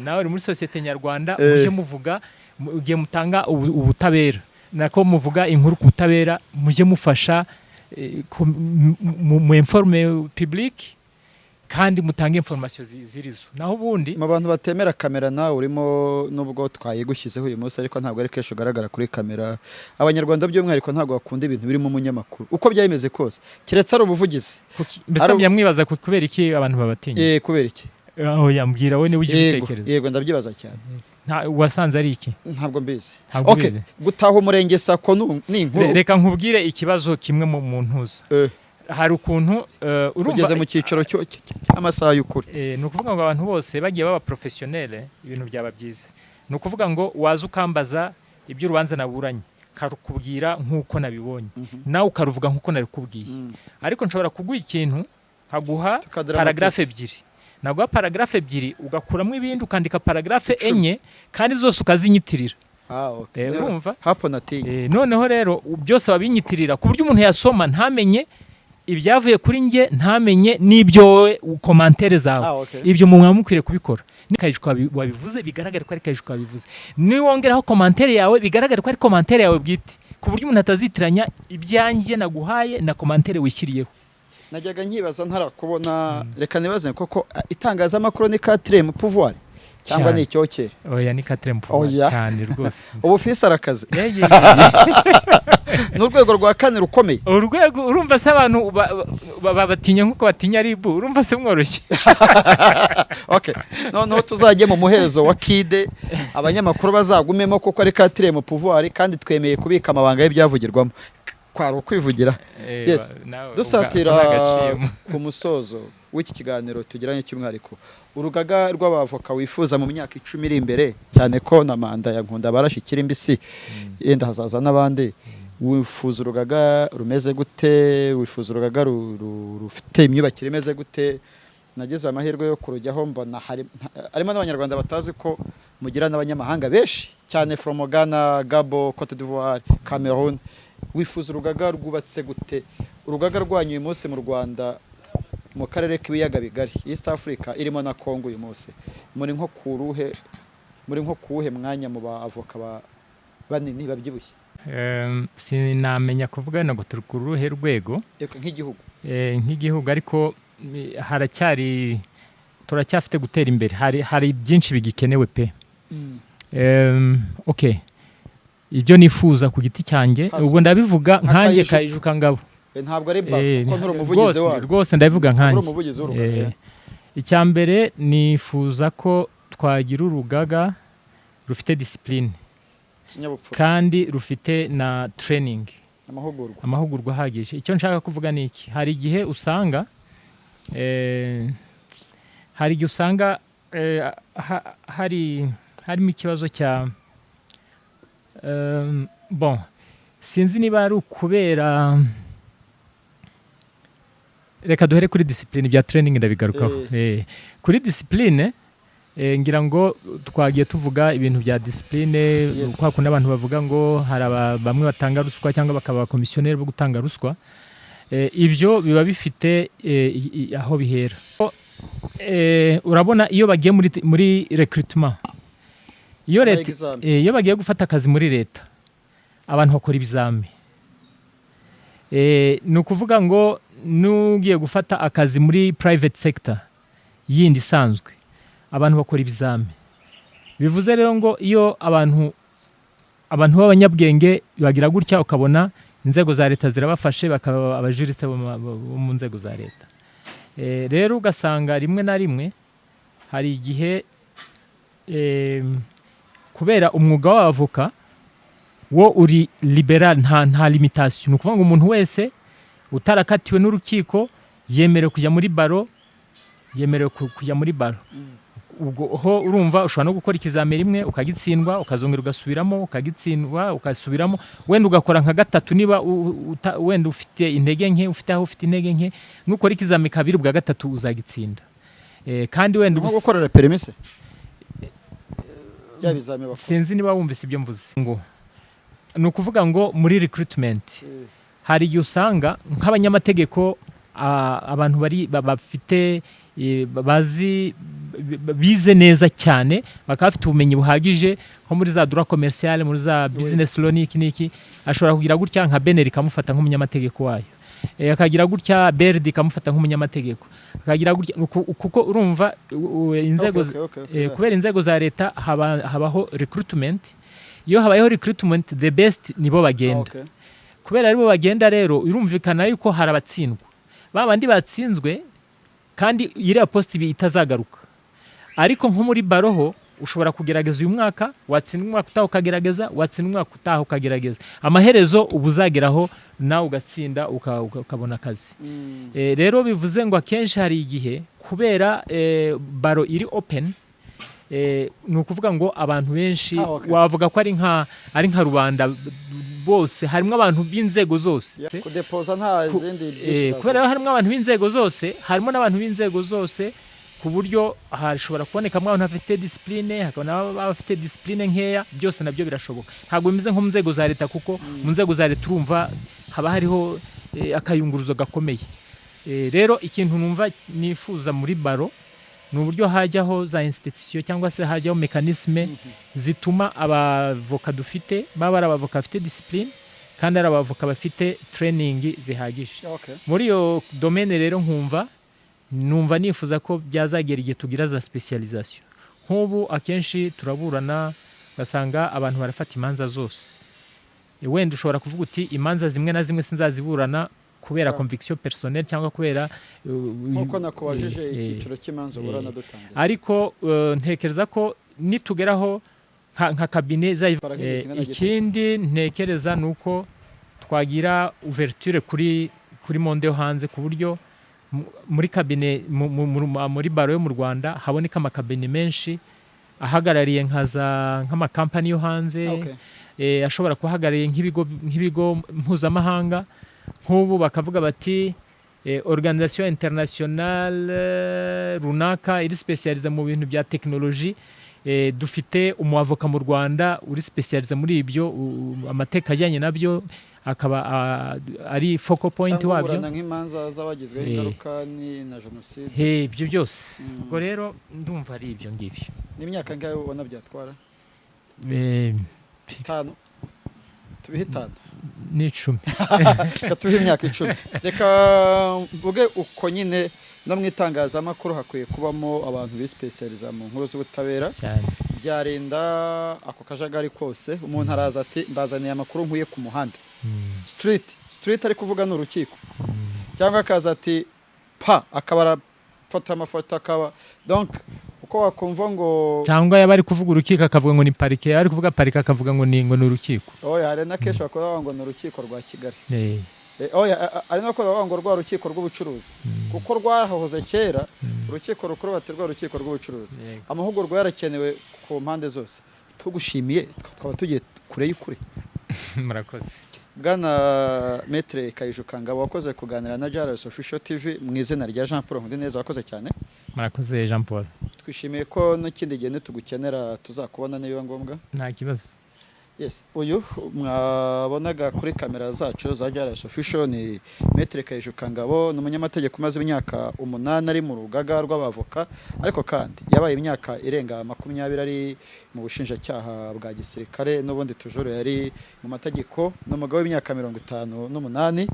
Nawe uri muri societe nyarwanda, mujye muvuga, ugiye mutanga ubutabera, nako muvuga inkuru ku butabera, mujye mufasha mu informe public, kandi mutange information zirizo. Naho ubundi mu bantu batemera kamera nawe urimo, nubwo twayigushyizeho uyu munsi, ariko ntabwo ari kesho ugaragara kuri kamera. Abanyarwanda by'umwihariko ntabwo bakunda ibintu birimo umunyamakuru uko byayimeze kose, kiretse ari ubuvugizi. Mbese byamwibaza kubera iki abantu babatinya? Kubera iki? Yambwira we niwe ugitekereza. Yego ndabyibaza cyane. Wasanze ari iki? Ntabwo mbizi. Gutaha umurenge sako ni inkuru. Reka nkubwire ikibazo kimwe mu ntuza. Hari ukuntu ugeze mu cyiciro cy'amasaha y'ukuri. Ni ukuvuga ngo abantu bose bagiye baba professionnel, ibintu byaba byiza. Ni ukuvuga ngo waza ukambaza ibyo urubanza naburanye, karukubwira nk'uko nabibonye, nawe ukaruvuga nk'uko narikubwiye. Ariko nshobora kuguha ikintu nkaguha paragraphe 2, naguha paragraphe 2 ugakuramo ibindi ukandika paragraphe 4, kandi zose ukazinyitirira. Urumva? Hapo natinye. Noneho rero byose babinyitirira ku buryo umuntu yasoma ntamenye ibyavuye kuri njye ntamenye n'ibyo wowe komantere zawe okay. ibyo muba mukwiriye kubikora ni Kayishwa wabivuze bigaragara ko ari Kayishwa wabivuze niwongeraho komantere yawe bigaragara ko ari komantere yawe bwite ku buryo umuntu atazitiranya ibyanjye naguhaye na komantere wishyiriyeho. Najyaga nkibaza ntarakubona reka nibaze koko itangazamakuru ni quatrième pouvoir cyangwa ni icyokere. Oya ni quatrième pouvoir cyane rwose. Ubu fisi arakaze n'urwego rwa kane rukomeye. Urwego urumva se abantu batinya nkuko batinya ribu urumva se mworoshye. Okay, no tuzajye mu muhezo wa kide abanyamakuru bazagumemo kuko ari quatrième pouvoir kandi twemeye kubika amabanga y'ibyavugirwamo kwari ukwivugira. Yes, dusatira ku musozo w'iki kiganiro tugiranye cy'umwariko urugaga rw'abavoka wifuza mu myaka 10 iri imbere cyane ko na manda ya Nkunda barashikira imbisi yenda hazaza n'abandi wifuza urugaga rumeze gute wifuza urugaga rufite imyubakire imeze gute nageze amahirwe yo kurujyaho mbona harimo n'abanyarwanda batazi ko mugira n'abanyamahanga benshi cyane from Ghana, Gabon, Cote d'Ivoire, Cameroon wifuza urugaga rwubatse gute urugaga rwanyu uyu munsi mu Rwanda mu karere k'ibiyaga bigari East Africa irimo na Congo uyu munsi muri nko kuruhe mwanya mu bavoka banini babyibushye sinamenya kuvuga ngo turi ku ruhe rwego nk'igihugu ariko turacyafite gutera imbere hari byinshi bigikenewe pe. Okay, ibyo nifuza ku giti cyanjye ubwo ndabivuga nkanjye Kayijuka Ngabo ntabwo ari ko nturi umuvugizi wawe rwose ndabivuga nkanjye. Icyambere nifuza ko twagira urugaga rufite discipline kandi rufite na training amahugurwa ahagije. Icyo nshaka kuvuga ni iki hari igihe usanga harimo ikibazo cya sinzi niba ari ukubera reka duhere kuri discipline bya training ndabigarukaho. Kuri discipline ngira ngo twagiye tuvuga ibintu bya discipline kwa kundi abantu bavuga ngo hari bamwe batanga ruswa cyangwa bakaba komisioneri bo gutanga ruswa. Ibyo biba bifite aho bihera. Urabona iyo bagiye muri recruitment iyo bagiye gufata akazi muri leta abantu bakora ibizami. Ni ukuvuga ngo nugiye gufata akazi muri private sector yindi isanzwe abantu bakora ibizami. Bivuze rero ngo iyo abantu b'abanyabwenge bagira gutya ukabona inzego za leta zirabafashe bakaba abajuriste bo mu nzego za leta. Rero ugasanga rimwe na rimwe hari igihe kubera umwuga w'abavoka wo uri liberal nta limitation. Ni ukuvuga ngo umuntu wese utarakatiwe n'urukiko yemerewe kujya muri baro. Ubwo ho urumva ushobora no gukora ikizamini rimwe ukagitsindwa ukazongera ugasubiramo ukagitsindwa ukasubiramo wenda ugakora nka gatatu niba wenda ufite intege nke ufite intege nke nukora ikizamini kabiri bwa gatatu uzagitsinda. Kandi wenda gukorera permise byabizame bakora sinzi niba wumvise ibyo mvuze ngo ni ukuvuga ngo muri recruitment hari igihe usanga nk'abanyamategeko abantu bafite bize neza cyane bakaba bafite ubumenyi buhagije nko muri za droit commercial muri za business law niki ashobora kugira gutya nka Beneri kamufata nk'umunyamategeko wayo akagira gutya Berdi kamufata nk'umunyamategeko akagira gutya kuko urumva inzego kubera inzego za leta habaho recruitment. Iyo habayeho recruitment the best nibo bagenda kubera aribo bagenda rero urumvikana yuko harabatsindwa babandi batsinzwe kandi iriya post itazagaruka. Ariko nko muri baroho ushobora kugerageza uyu mwaka watsinda umwaka utaha ukagerageza watsinda umwaka utaha ukagerageza amaherezo ubuzageraho nawe ugatsinda ukabona akazi. Rero bivuze ngo akenshi hari igihe kubera baro iri open ni ukuvuga ngo abantu benshi wavuga ko ari nka rubanda bose harimo abantu b'inzego zose kudepoza nta izindi kubera harimo abantu b'inzego zose harimo n'abantu b'inzego zose ku buryo hashobora kubonekamo abantu bafite discipline hakaba bafite discipline nkeya byose nabyo birashoboka. Ntabwo bimeze nko mu nzego za leta kuko mu nzego za leta urumva haba hariho akayunguruzo gakomeye. Rero ikintu numva nifuza muri baro ni uburyo hajyaho za institution cyangwa se hajyaho mekanisme zituma abavoka dufite baba ari abavoka bafite discipline kandi ari abavoka bafite training zihagije. Muri iyo domaine rero numva nifuza ko byazagera igihe tugira za specialisation. Nk'ubu akenshi turaburana basanga abantu barafata imanza zose. Wenda ushobora kuvuga uti imanza zimwe na zimwe sinzaziburana kubera conviction personnelle cyangwa kubera nkuko nakubajije icyiciro cy'imanza burana dutangira. Ariko ntekereza ko nitugeraho nka cabinet ikindi ntekereza nuko twagira ouverture kuri monde yo hanze ku buryo muri cabinet muri baro yo mu Rwanda haboneka amakabine menshi ahagarariye nk'amakampani yo hanze ashobora kuhagarariye nk'ibigo mpuzamahanga. Nk'ubu bakavuga bati organisation internationale runaka iri specialize mu bintu bya technologie, dufite umuavoka mu Rwanda uri specialize muri ibyo amateka ajyanye nabyo akaba ari focal point wabyo nk'imanza z'abagizweho ingaruka na jenoside. Ibyo byose ubwo rero ndumva ari ibyo ngibyo. N'imyaka ngayo ubona byatwara 5 tubihe 5 n'icumi tubihe imyaka 10. Reka mvuge uko nyine no mu itangazamakuru hakwiye kubamo abantu bispecializa mu nkuru z'ubutabera byarinda ako kajagari kose. Umuntu araza ati mbazaniye amakuru nkuye ku muhanda street ari kuvuga n'urukiko cyangwa akaza ati akaba arafata amafoto akaba donc uko wakumva ngo cyangwa yaba ari kuvuga urukiko akavuga ngo ni parike, ari kuvuga parike akavuga ngo ni urukiko. Hari na kesho bakora ngo ni urukiko rwa Kigali. Ari no kuvuga ngo rwa rukiko rw'ubucuruzi kuko rwahoze kera urukiko rukuru baterwa urukiko rw'ubucuruzi. Amahugurwa yarakenewe ku mpande zose. Tugushimiye twaba tugiye kure y'ukuri. Murakoze. Bwana Maître Kayijuka Ngabo wakoze kuganira na Jaras Official TV mu izina rya Jean Paul Nkundineza. Wakoze cyane. Murakoze Jean Paul. Twishimiye ko n'ikindi gihe tugukenera tuzakubona niba ngombwa. Nta kibazo. Yes, uyu mwabonaga kuri kamera zacu za Jaras Official ni Maître Kayijuka Ngabo, ni umunyamategeko umaze imyaka 8 ari mu rugaga rw'abavoka, ariko kandi yabaye imyaka irenga 20 ari mu bushinjacyaha bwa gisirikare n'ubundi tujuru yari mu mategeko, n'umugabo w'imyaka 58.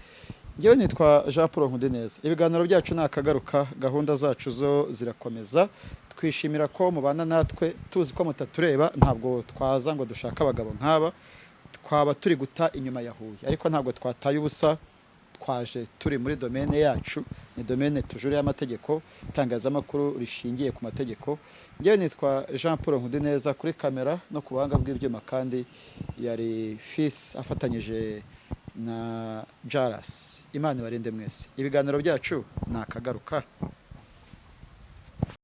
Ngewe nitwa Jean Paul Nkundineza. Ibiganiro byacu nakagaruka, gahunda zacu zo zirakomeza. Twishimira ko mubana natwe, tuzi ko mutatureba, ntabwo twaza ngo dushaka abagabo nk'aba, twaba turi guta inyuma ya Huye, ariko ntabwo twataye ubusa. Twaje turi muri domaine yacu, ni domaine tujuru y'amategeko, itangazamakuru rishingiye ku mategeko. Ngewe nitwa Jean Paul Nkundineza, kuri kamera no ku buhanga bw'ibyuma kandi yari Fils afatanyije na Jaras. Imana ibarinde mwese. Ibiganiro byacu nakagaruka.